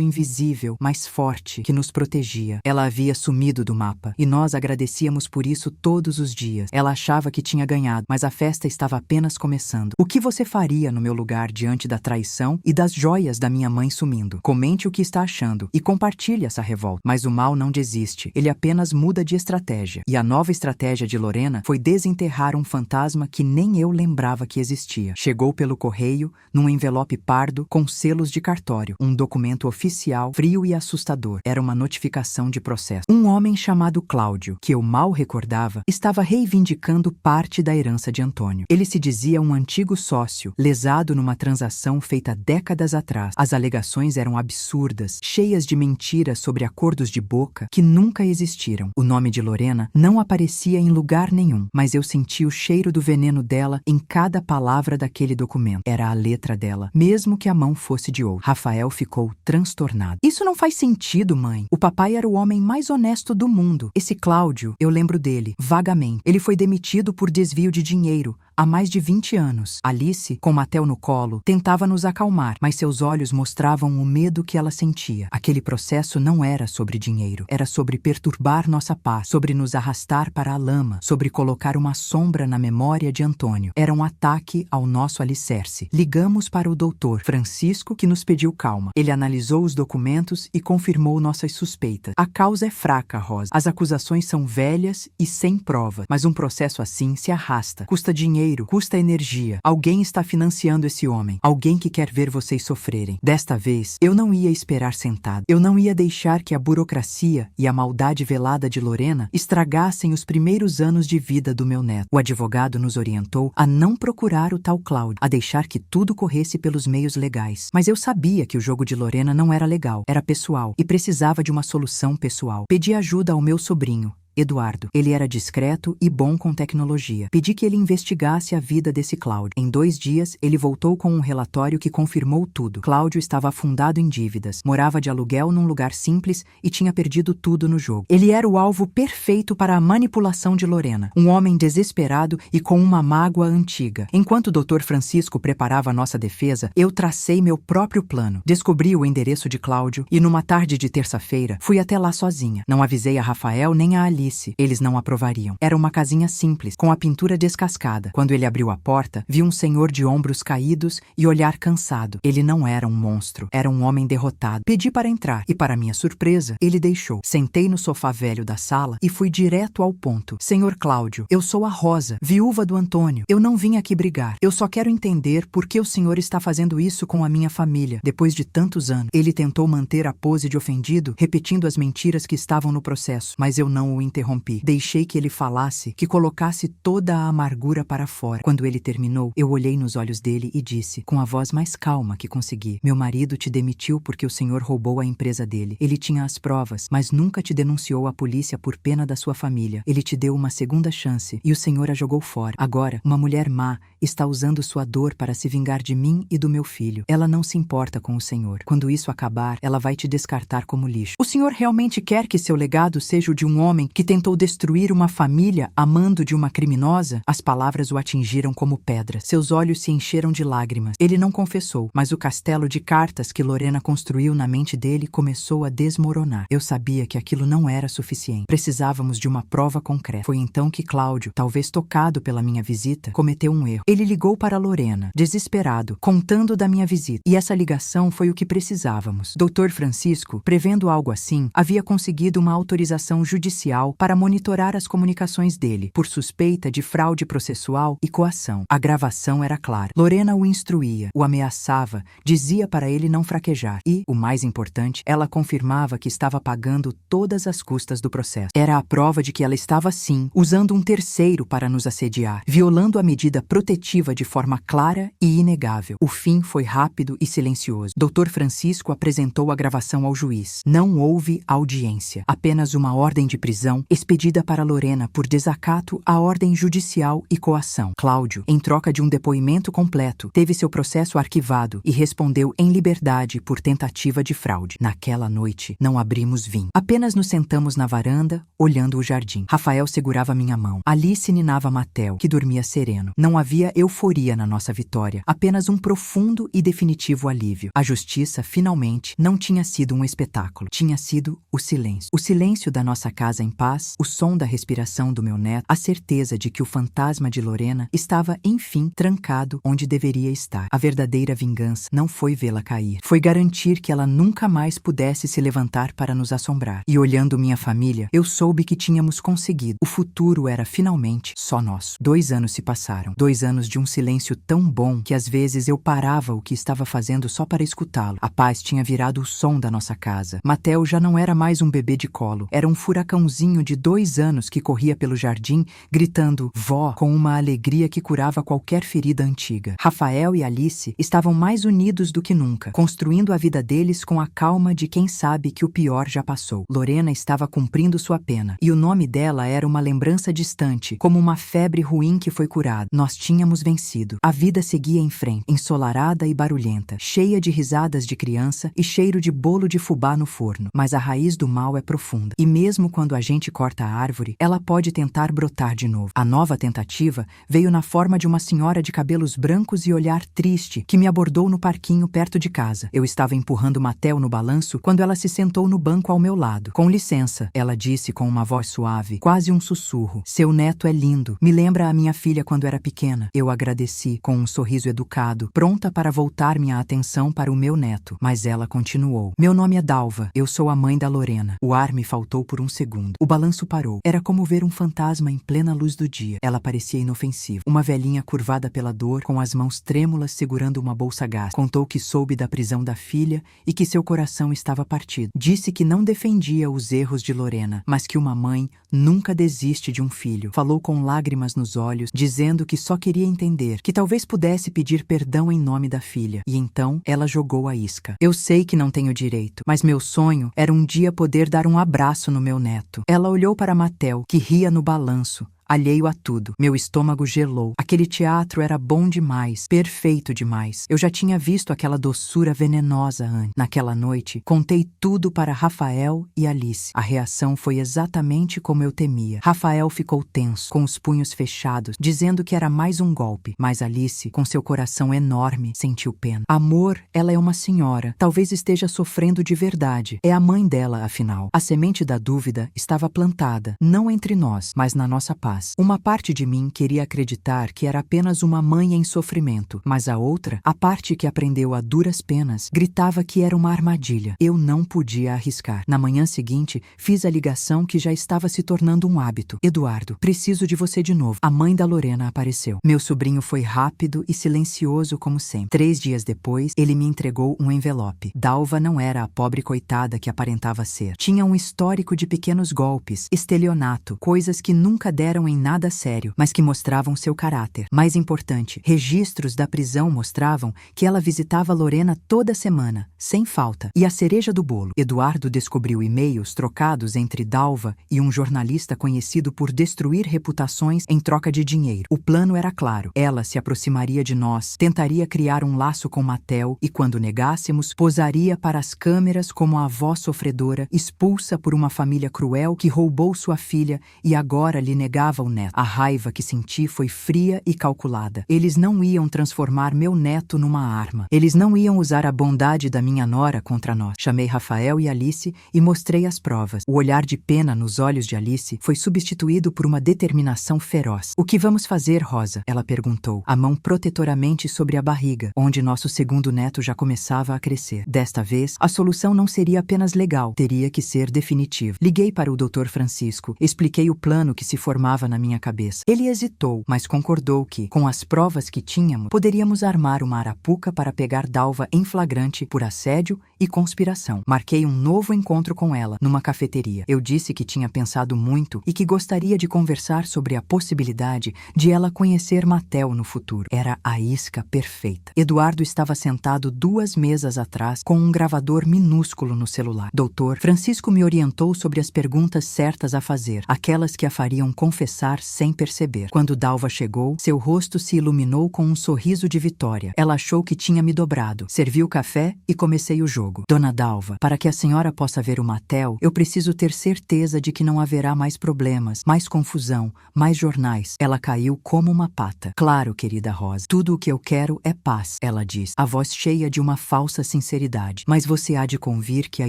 S1: invisível, mas forte, que nos protegia. Ela havia sumido do mapa, e nós agradecíamos por isso todos os dias. Ela achava que tinha ganhado, mas a festa estava apenas começando. O que você faria no meu lugar diante da traição e das joias da minha mãe sumindo? Comente o que está achando e compartilhe essa revolta. Mas o mal não desiste, ele apenas muda de estratégia. E a nova estratégia de Lorena foi desenterrar um fantasma que nem eu lembrava que existia. Chegou pelo correio, num envelope pardo, com selos de cartório. Um documento oficial, frio e assustador. Era uma notificação de processo. Um homem chamado Cláudio, que eu mal recordava, estava reivindicando parte da herança de Antônio. Ele se dizia um antigo sócio, lesado numa transação feita décadas atrás. As alegações eram absurdas, cheias de mentiras sobre acordos de boca que nunca existiram. O nome de Lorena não aparecia em lugar nenhum, mas eu senti o cheiro do veneno dela em cada palavra daquele documento. Era a letra dela, mesmo que a mão fosse de outro. Rafael ficou transtornado. Isso não faz sentido, mãe. O papai era o homem mais honesto do mundo. Esse Cláudio, eu lembro dele, vagamente. Ele foi demitido por desvio de dinheiro há mais de 20 anos. Alice, com Matel no colo, tentava nos acalmar, mas seus olhos mostravam o medo que ela sentia. Aquele processo não era sobre dinheiro. Era sobre perturbar nossa paz, sobre nos arrastar para a lama, sobre colocar uma sombra na memória de Antônio. Era um ataque ao nosso alicerce. Ligamos para o doutor Francisco, que nos pediu calma. Ele analisou os documentos e confirmou nossas suspeitas. A causa é fraca, Rosa. As acusações são velhas e sem prova, mas um processo assim se arrasta. Custa dinheiro, custa energia. Alguém está financiando esse homem. Alguém que quer ver vocês sofrerem. Desta vez, eu não ia esperar sentado. Eu não ia deixar que a burocracia e a maldade velada de Lorena estragassem os primeiros anos de vida do meu neto. O advogado nos orientou a não procurar o tal Cláudio, a deixar que tudo corresse pelos meios legais. Mas eu sabia que o jogo de Lorena não era legal, era pessoal, e precisava de uma solução pessoal. Pedi ajuda ao meu sobrinho, Eduardo. Ele era discreto e bom com tecnologia. Pedi que ele investigasse a vida desse Cláudio. Em 2 dias, ele voltou com um relatório que confirmou tudo. Cláudio estava afundado em dívidas, morava de aluguel num lugar simples e tinha perdido tudo no jogo. Ele era o alvo perfeito para a manipulação de Lorena. Um homem desesperado e com uma mágoa antiga. Enquanto o Dr. Francisco preparava nossa defesa, eu tracei meu próprio plano. Descobri o endereço de Cláudio e, numa tarde de terça-feira, fui até lá sozinha. Não avisei a Rafael nem a Alice. Eles não aprovariam. Era uma casinha simples, com a pintura descascada. Quando ele abriu a porta, vi um senhor de ombros caídos e olhar cansado. Ele não era um monstro, era um homem derrotado. Pedi para entrar e, para minha surpresa, ele deixou. Sentei no sofá velho da sala e fui direto ao ponto. Senhor Cláudio, eu sou a Rosa, viúva do Antônio. Eu não vim aqui brigar. Eu só quero entender por que o senhor está fazendo isso com a minha família, depois de tantos anos. Ele tentou manter a pose de ofendido, repetindo as mentiras que estavam no processo, mas eu não o interrompi. Deixei que ele falasse, que colocasse toda a amargura para fora. Quando ele terminou, eu olhei nos olhos dele e disse, com a voz mais calma que consegui: meu marido te demitiu porque o senhor roubou a empresa dele. Ele tinha as provas, mas nunca te denunciou à polícia por pena da sua família. Ele te deu uma segunda chance e o senhor a jogou fora. Agora, uma mulher má está usando sua dor para se vingar de mim e do meu filho. Ela não se importa com o senhor. Quando isso acabar, ela vai te descartar como lixo. O senhor realmente quer que seu legado seja o de um homem que Que tentou destruir uma família a mando de uma criminosa? As palavras o atingiram como pedras. Seus olhos se encheram de lágrimas. Ele não confessou, mas o castelo de cartas que Lorena construiu na mente dele começou a desmoronar. Eu sabia que aquilo não era suficiente. Precisávamos de uma prova concreta. Foi então que Cláudio, talvez tocado pela minha visita, cometeu um erro. Ele ligou para Lorena, desesperado, contando da minha visita. E essa ligação foi o que precisávamos. Dr. Francisco, prevendo algo assim, havia conseguido uma autorização judicial para monitorar as comunicações dele, por suspeita de fraude processual e coação. A gravação era clara. Lorena o instruía, o ameaçava, dizia para ele não fraquejar e, o mais importante, ela confirmava que estava pagando todas as custas do processo. Era a prova de que ela estava, sim, usando um terceiro para nos assediar, violando a medida protetiva de forma clara e inegável. O fim foi rápido e silencioso. Dr. Francisco apresentou a gravação ao juiz. Não houve audiência, apenas uma ordem de prisão expedida para Lorena por desacato à ordem judicial e coação. Cláudio, em troca de um depoimento completo, teve seu processo arquivado e respondeu em liberdade por tentativa de fraude. Naquela noite, não abrimos vinho. Apenas nos sentamos na varanda, olhando o jardim. Rafael segurava minha mão. Alice ninava Matel, que dormia sereno. Não havia euforia na nossa vitória, apenas um profundo e definitivo alívio. A justiça, finalmente, não tinha sido um espetáculo. Tinha sido o silêncio. O silêncio da nossa casa em paz, o som da respiração do meu neto, a certeza de que o fantasma de Lorena estava, enfim, trancado onde deveria estar. A verdadeira vingança não foi vê-la cair. Foi garantir que ela nunca mais pudesse se levantar para nos assombrar. E olhando minha família, eu soube que tínhamos conseguido. O futuro era, finalmente, só nosso. 2 anos se passaram. 2 anos de um silêncio tão bom que às vezes eu parava o que estava fazendo só para escutá-lo. A paz tinha virado o som da nossa casa. Matel já não era mais um bebê de colo. Era um furacãozinho de 2 anos que corria pelo jardim, gritando "vó" com uma alegria que curava qualquer ferida antiga. Rafael e Alice estavam mais unidos do que nunca, construindo a vida deles com a calma de quem sabe que o pior já passou. Lorena estava cumprindo sua pena, e o nome dela era uma lembrança distante, como uma febre ruim que foi curada. Nós tínhamos vencido. A vida seguia em frente, ensolarada e barulhenta, cheia de risadas de criança e cheiro de bolo de fubá no forno. Mas a raiz do mal é profunda, e mesmo quando a gente corta a árvore, ela pode tentar brotar de novo. A nova tentativa veio na forma de uma senhora de cabelos brancos e olhar triste que me abordou no parquinho perto de casa. Eu estava empurrando Matel no balanço quando ela se sentou no banco ao meu lado. "Com licença", ela disse com uma voz suave, quase um sussurro. "Seu neto é lindo. Me lembra a minha filha quando era pequena." Eu agradeci com um sorriso educado, pronta para voltar minha atenção para o meu neto. Mas ela continuou. "Meu nome é Dalva. Eu sou a mãe da Lorena." O ar me faltou por um segundo. O balanço parou. Era como ver um fantasma em plena luz do dia. Ela parecia inofensiva. Uma velhinha curvada pela dor, com as mãos trêmulas segurando uma bolsa gasta. Contou que soube da prisão da filha e que seu coração estava partido. Disse que não defendia os erros de Lorena, mas que uma mãe nunca desiste de um filho. Falou com lágrimas nos olhos, dizendo que só queria entender, que talvez pudesse pedir perdão em nome da filha. E então ela jogou a isca. "Eu sei que não tenho direito, mas meu sonho era um dia poder dar um abraço no meu neto." Ela olhou para Matel, que ria no balanço, alheio a tudo. Meu estômago gelou. Aquele teatro era bom demais, perfeito demais. Eu já tinha visto aquela doçura venenosa antes. Naquela noite, contei tudo para Rafael e Alice. A reação foi exatamente como eu temia. Rafael ficou tenso, com os punhos fechados, dizendo que era mais um golpe. Mas Alice, com seu coração enorme, sentiu pena. "Amor, ela é uma senhora. Talvez esteja sofrendo de verdade. É a mãe dela, afinal." A semente da dúvida estava plantada, não entre nós, mas na nossa paz. Uma parte de mim queria acreditar que era apenas uma mãe em sofrimento, mas a outra, a parte que aprendeu a duras penas, gritava que era uma armadilha. Eu não podia arriscar. Na manhã seguinte, fiz a ligação que já estava se tornando um hábito. "Eduardo, preciso de você de novo." A mãe da Lorena apareceu. Meu sobrinho foi rápido e silencioso como sempre. 3 dias depois, ele me entregou um envelope. Dalva não era a pobre coitada que aparentava ser. Tinha um histórico de pequenos golpes, estelionato, coisas que nunca deram eram em nada sério, mas que mostravam seu caráter. Mais importante, registros da prisão mostravam que ela visitava Lorena toda semana, sem falta. E a cereja do bolo: Eduardo descobriu e-mails trocados entre Dalva e um jornalista conhecido por destruir reputações em troca de dinheiro. O plano era claro. Ela se aproximaria de nós, tentaria criar um laço com Matel e, quando negássemos, posaria para as câmeras como a avó sofredora, expulsa por uma família cruel que roubou sua filha e agora lhe negava o neto. A raiva que senti foi fria e calculada. Eles não iam transformar meu neto numa arma. Eles não iam usar a bondade da minha nora contra nós. Chamei Rafael e Alice e mostrei as provas. O olhar de pena nos olhos de Alice foi substituído por uma determinação feroz. O que vamos fazer, Rosa? Ela perguntou, a mão protetoramente sobre a barriga, onde nosso segundo neto já começava a crescer. Desta vez, a solução não seria apenas legal, teria que ser definitiva. Liguei para o Dr. Francisco, expliquei o plano que se formava na minha cabeça. Ele hesitou, mas concordou que, com as provas que tínhamos, poderíamos armar uma arapuca para pegar Dalva em flagrante por assédio e conspiração. Marquei um novo encontro com ela, numa cafeteria. Eu disse que tinha pensado muito e que gostaria de conversar sobre a possibilidade de ela conhecer Matel no futuro. Era a isca perfeita. Eduardo estava sentado 2 mesas atrás com um gravador minúsculo no celular. Doutor, Francisco me orientou sobre as perguntas certas a fazer, aquelas que a fariam confessar sem perceber. Quando Dalva chegou, seu rosto se iluminou com um sorriso de vitória. Ela achou que tinha me dobrado. Servi o café e comecei o jogo. Dona Dalva, para que a senhora possa ver o Matel, eu preciso ter certeza de que não haverá mais problemas, mais confusão, mais jornais. Ela caiu como uma pata. Claro, querida Rosa, tudo o que eu quero é paz, ela disse, a voz cheia de uma falsa sinceridade. Mas você há de convir que a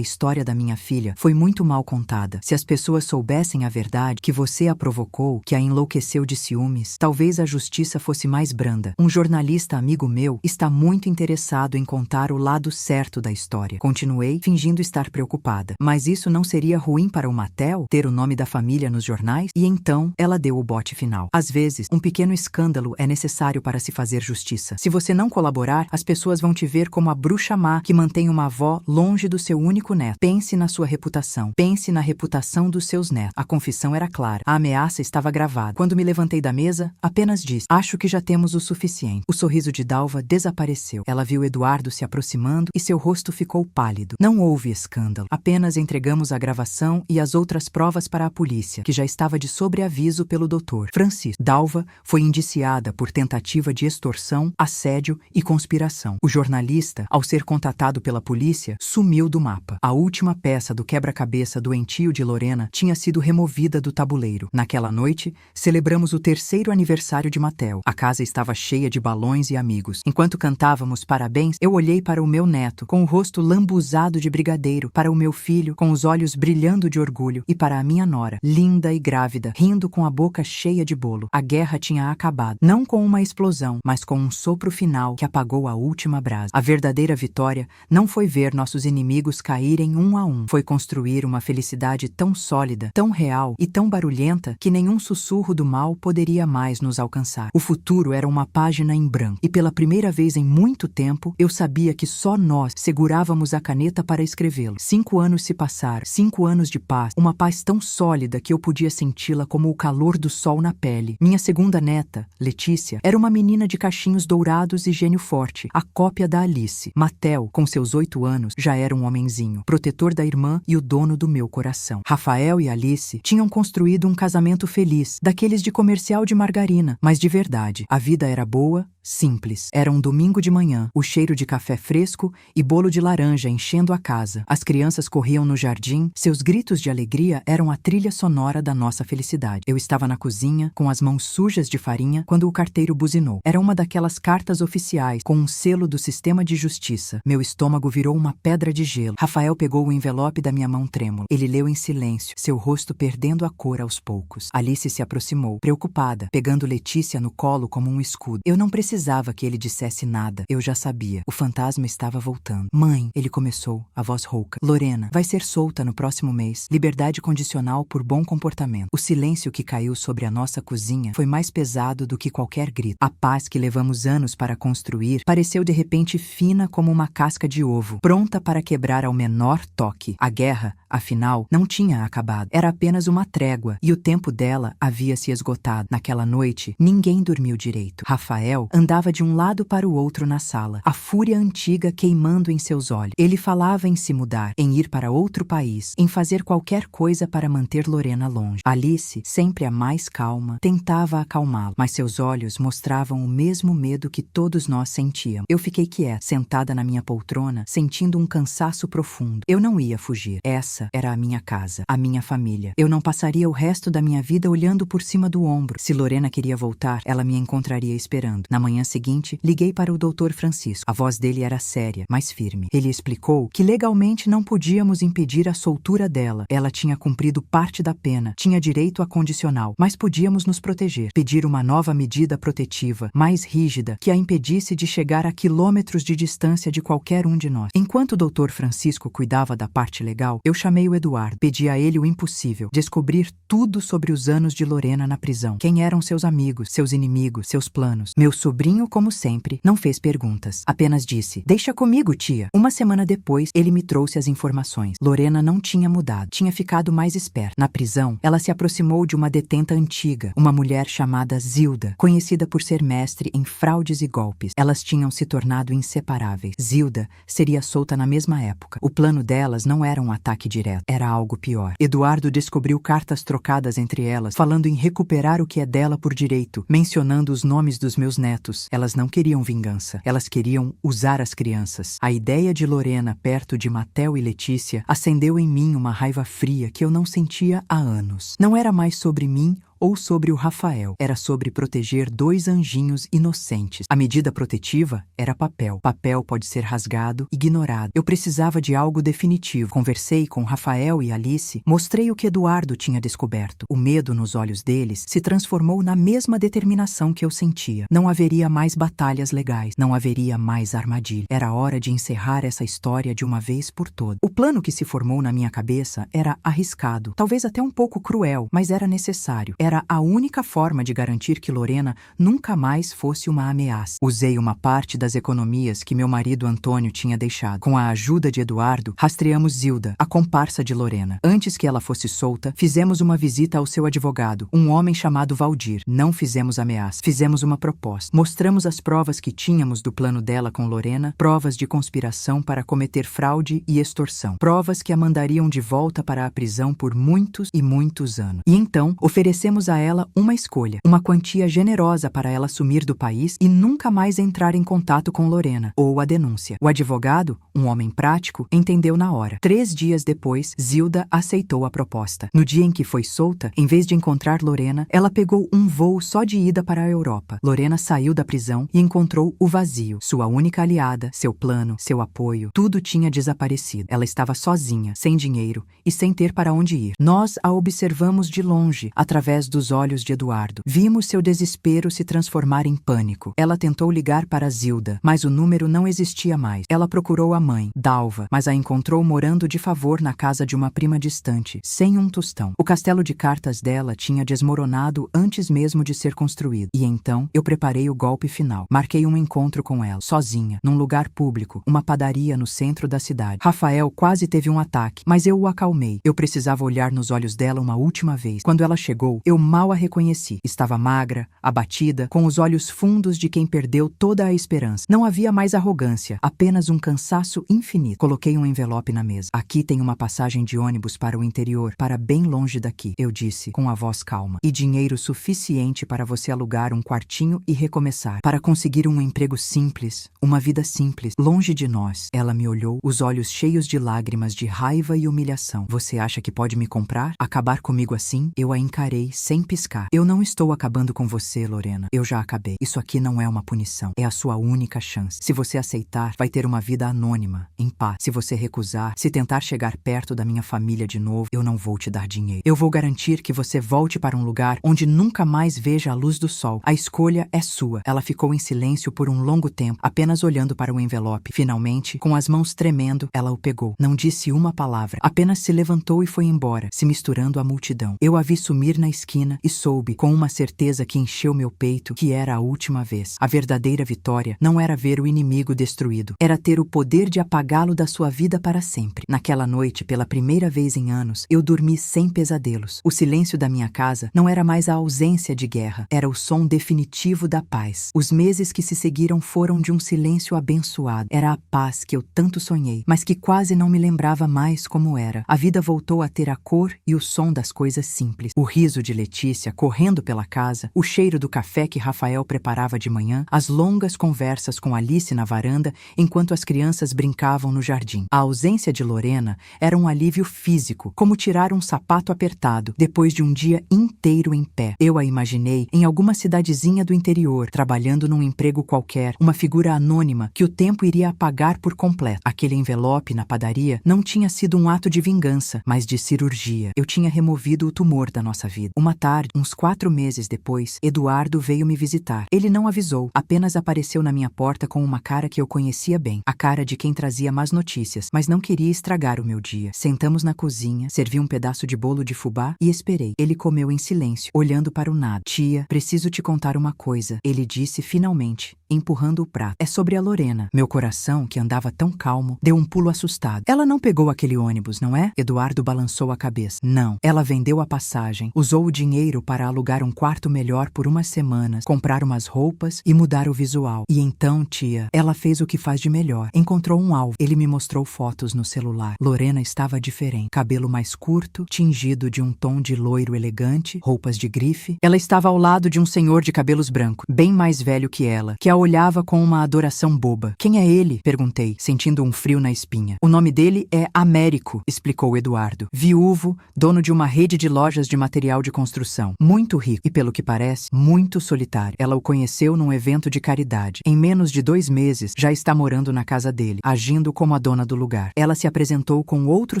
S1: história da minha filha foi muito mal contada. Se as pessoas soubessem a verdade, que você a provocou, que a enlouqueceu de ciúmes, talvez a justiça fosse mais branda. Um jornalista amigo meu está muito interessado em contar o lado certo da história. Continuei, fingindo estar preocupada. Mas isso não seria ruim para o Matel, ter o nome da família nos jornais? E então, ela deu o bote final. Às vezes, um pequeno escândalo é necessário para se fazer justiça. Se você não colaborar, as pessoas vão te ver como a bruxa má que mantém uma avó longe do seu único neto. Pense na sua reputação. Pense na reputação dos seus netos. A confissão era clara. A ameaça estava gravada. Quando me levantei da mesa, apenas disse, acho que já temos o suficiente. O sorriso de Dalva desapareceu. Ela viu Eduardo se aproximando e seu rosto ficou pálido. Não houve escândalo. Apenas entregamos a gravação e as outras provas para a polícia, que já estava de sobreaviso pelo Dr. Francisco. Dalva foi indiciada por tentativa de extorsão, assédio e conspiração. O jornalista, ao ser contatado pela polícia, sumiu do mapa. A última peça do quebra-cabeça doentio de Lorena tinha sido removida do tabuleiro. Naquela noite, celebramos o 3º aniversário de Matel. A casa estava cheia de balões e amigos. Enquanto cantávamos parabéns, eu olhei para o meu neto, com o rosto lambuzado de brigadeiro, para o meu filho, com os olhos brilhando de orgulho, e para a minha nora, linda e grávida, rindo com a boca cheia de bolo. A guerra tinha acabado, não com uma explosão, mas com um sopro final que apagou a última brasa. A verdadeira vitória não foi ver nossos inimigos caírem um a um, foi construir uma felicidade tão sólida, tão real e tão barulhenta que nenhum sussurro do mal poderia mais nos alcançar. O futuro era uma página em branco, e pela primeira vez em muito tempo, eu sabia que só nós segurávamos a caneta para escrevê-lo. 5 anos se passaram, 5 anos de paz, uma paz tão sólida que eu podia senti-la como o calor do sol na pele. Minha segunda neta, Letícia, era uma menina de cachinhos dourados e gênio forte, a cópia da Alice. Matel, com seus 8 anos, já era um homenzinho, protetor da irmã e o dono do meu coração. Rafael e Alice tinham construído um casamento feliz, daqueles de comercial de margarina, mas de verdade. A vida era boa, simples. Era um domingo de manhã, o cheiro de café fresco e bolo de laranja enchendo a casa. As crianças corriam no jardim, seus gritos de alegria eram a trilha sonora da nossa felicidade. Eu estava na cozinha, com as mãos sujas de farinha, quando o carteiro buzinou. Era uma daquelas cartas oficiais, com um selo do sistema de justiça. Meu estômago virou uma pedra de gelo. Rafael pegou o envelope da minha mão trêmula. Ele leu em silêncio, seu rosto perdendo a cor aos poucos. Alice se aproximou, preocupada, pegando Letícia no colo como um escudo. Eu não precisava que ele dissesse nada. Eu já sabia. O fantasma estava voltando. Mãe, ele começou, a voz rouca. Lorena vai ser solta no próximo mês. Liberdade condicional por bom comportamento. O silêncio que caiu sobre a nossa cozinha foi mais pesado do que qualquer grito. A paz que levamos anos para construir pareceu de repente fina como uma casca de ovo, pronta para quebrar ao menor toque. A guerra Afinal, não tinha acabado. Era apenas uma trégua, e o tempo dela havia se esgotado. Naquela noite, ninguém dormiu direito. Rafael andava de um lado para o outro na sala, a fúria antiga queimando em seus olhos. Ele falava em se mudar, em ir para outro país, em fazer qualquer coisa para manter Lorena longe. Alice, sempre a mais calma, tentava acalmá-lo, mas seus olhos mostravam o mesmo medo que todos nós sentíamos. Eu fiquei quieta, sentada na minha poltrona, sentindo um cansaço profundo. Eu não ia fugir. Essa era a minha casa, a minha família. Eu não passaria o resto da minha vida olhando por cima do ombro. Se Lorena queria voltar, ela me encontraria esperando. Na manhã seguinte, liguei para o Dr. Francisco. A voz dele era séria, mas firme. Ele explicou que legalmente não podíamos impedir a soltura dela. Ela tinha cumprido parte da pena, tinha direito a condicional, mas podíamos nos proteger. Pedir uma nova medida protetiva, mais rígida, que a impedisse de chegar a quilômetros de distância de qualquer um de nós. Enquanto o Dr. Francisco cuidava da parte legal, eu chamei o Eduardo. Pedi a ele o impossível: descobrir tudo sobre os anos de Lorena na prisão. Quem eram seus amigos, seus inimigos, seus planos. Meu sobrinho, como sempre, não fez perguntas. Apenas disse: deixa comigo, tia. Uma semana depois, ele me trouxe as informações. Lorena não tinha mudado. Tinha ficado mais esperta. Na prisão, ela se aproximou de uma detenta antiga, uma mulher chamada Zilda, conhecida por ser mestre em fraudes e golpes. Elas tinham se tornado inseparáveis. Zilda seria solta na mesma época. O plano delas não era um ataque direto, era algo pior. Eduardo descobriu cartas trocadas entre elas, falando em recuperar o que é dela por direito, mencionando os nomes dos meus netos. Elas não queriam vingança, elas queriam usar as crianças. A ideia de Lorena perto de Matel e Letícia acendeu em mim uma raiva fria que eu não sentia há anos. Não era mais sobre mim ou sobre o Rafael. Era sobre proteger dois anjinhos inocentes. A medida protetiva era papel. Papel pode ser rasgado, ignorado. Eu precisava de algo definitivo. Conversei com Rafael e Alice, mostrei o que Eduardo tinha descoberto. O medo nos olhos deles se transformou na mesma determinação que eu sentia. Não haveria mais batalhas legais. Não haveria mais armadilha. Era hora de encerrar essa história de uma vez por todas. O plano que se formou na minha cabeça era arriscado, talvez até um pouco cruel, mas era necessário. Era a única forma de garantir que Lorena nunca mais fosse uma ameaça. Usei uma parte das economias que meu marido Antônio tinha deixado. Com a ajuda de Eduardo, rastreamos Zilda, a comparsa de Lorena. Antes que ela fosse solta, fizemos uma visita ao seu advogado, um homem chamado Valdir. Não fizemos ameaça, fizemos uma proposta. Mostramos as provas que tínhamos do plano dela com Lorena, provas de conspiração para cometer fraude e extorsão. Provas que a mandariam de volta para a prisão por muitos e muitos anos. E então, oferecemos a ela uma escolha, uma quantia generosa para ela sumir do país e nunca mais entrar em contato com Lorena, ou a denúncia. O advogado, um homem prático, entendeu na hora. 3 dias depois, Zilda aceitou a proposta. No dia em que foi solta, em vez de encontrar Lorena, ela pegou um voo só de ida para a Europa. Lorena saiu da prisão e encontrou o vazio. Sua única aliada, seu plano, seu apoio, tudo tinha desaparecido. Ela estava sozinha, sem dinheiro e sem ter para onde ir. Nós a observamos de longe, através dos olhos de Eduardo. Vimos seu desespero se transformar em pânico. Ela tentou ligar para Zilda, mas o número não existia mais. Ela procurou a mãe, Dalva, mas a encontrou morando de favor na casa de uma prima distante, sem um tostão. O castelo de cartas dela tinha desmoronado antes mesmo de ser construído. E então, eu preparei o golpe final. Marquei um encontro com ela, sozinha, num lugar público, uma padaria no centro da cidade. Rafael quase teve um ataque, mas eu o acalmei. Eu precisava olhar nos olhos dela uma última vez. Quando ela chegou, eu mal a reconheci. Estava magra, abatida, com os olhos fundos de quem perdeu toda a esperança. Não havia mais arrogância, apenas um cansaço infinito. Coloquei um envelope na mesa. Aqui tem uma passagem de ônibus para o interior, para bem longe daqui, eu disse, com a voz calma. E dinheiro suficiente para você alugar um quartinho e recomeçar. Para conseguir um emprego simples, uma vida simples, longe de nós. Ela me olhou, os olhos cheios de lágrimas de raiva e humilhação. Você acha que pode me comprar? Acabar comigo assim? Eu a encarei sem piscar. Eu não estou acabando com você, Lorena. Eu já acabei. Isso aqui não é uma punição. É a sua única chance. Se você aceitar, vai ter uma vida anônima, em paz. Se você recusar, se tentar chegar perto da minha família de novo, eu não vou te dar dinheiro. Eu vou garantir que você volte para um lugar onde nunca mais veja a luz do sol. A escolha é sua. Ela ficou em silêncio por um longo tempo, apenas olhando para o envelope. Finalmente, com as mãos tremendo, ela o pegou. Não disse uma palavra. Apenas se levantou e foi embora, se misturando à multidão. Eu a vi sumir na esquina. esquina e soube, com uma certeza que encheu meu peito, que era a última vez. A verdadeira vitória não era ver o inimigo destruído, era ter o poder de apagá-lo da sua vida para sempre. Naquela noite, pela primeira vez em anos, eu dormi sem pesadelos. O silêncio da minha casa não era mais a ausência de guerra, era o som definitivo da paz. Os meses que se seguiram foram de um silêncio abençoado. Era a paz que eu tanto sonhei, mas que quase não me lembrava mais como era. A vida voltou a ter a cor e o som das coisas simples. O riso de Letícia correndo pela casa, o cheiro do café que Rafael preparava de manhã, as longas conversas com Alice na varanda enquanto as crianças brincavam no jardim. A ausência de Lorena era um alívio físico, como tirar um sapato apertado depois de um dia inteiro em pé. Eu a imaginei em alguma cidadezinha do interior, trabalhando num emprego qualquer, uma figura anônima que o tempo iria apagar por completo. Aquele envelope na padaria não tinha sido um ato de vingança, mas de cirurgia. Eu tinha removido o tumor da nossa vida. Uma tarde, uns 4 meses depois, Eduardo veio me visitar. Ele não avisou, apenas apareceu na minha porta com uma cara que eu conhecia bem, a cara de quem trazia más notícias, mas não queria estragar o meu dia. Sentamos na cozinha, servi um pedaço de bolo de fubá e esperei. Ele comeu em silêncio, olhando para o nada. Tia, preciso te contar uma coisa, ele disse finalmente, empurrando o prato. É sobre a Lorena. Meu coração, que andava tão calmo, deu um pulo assustado. Ela não pegou aquele ônibus, não é? Eduardo balançou a cabeça. Não. Ela vendeu a passagem, usou o dinheiro para alugar um quarto melhor por umas semanas, comprar umas roupas e mudar o visual. E então, tia, ela fez o que faz de melhor. Encontrou um alvo. Ele me mostrou fotos no celular. Lorena estava diferente. Cabelo mais curto, tingido de um tom de loiro elegante, roupas de grife. Ela estava ao lado de um senhor de cabelos brancos, bem mais velho que ela, que a olhava com uma adoração boba. Quem é ele? Perguntei, sentindo um frio na espinha. O nome dele é Américo, explicou Eduardo. Viúvo, dono de uma rede de lojas de material de construção. Muito rico e, pelo que parece, muito solitário. Ela o conheceu num evento de caridade. Em menos de 2 meses, já está morando na casa dele, agindo como a dona do lugar. Ela se apresentou com outro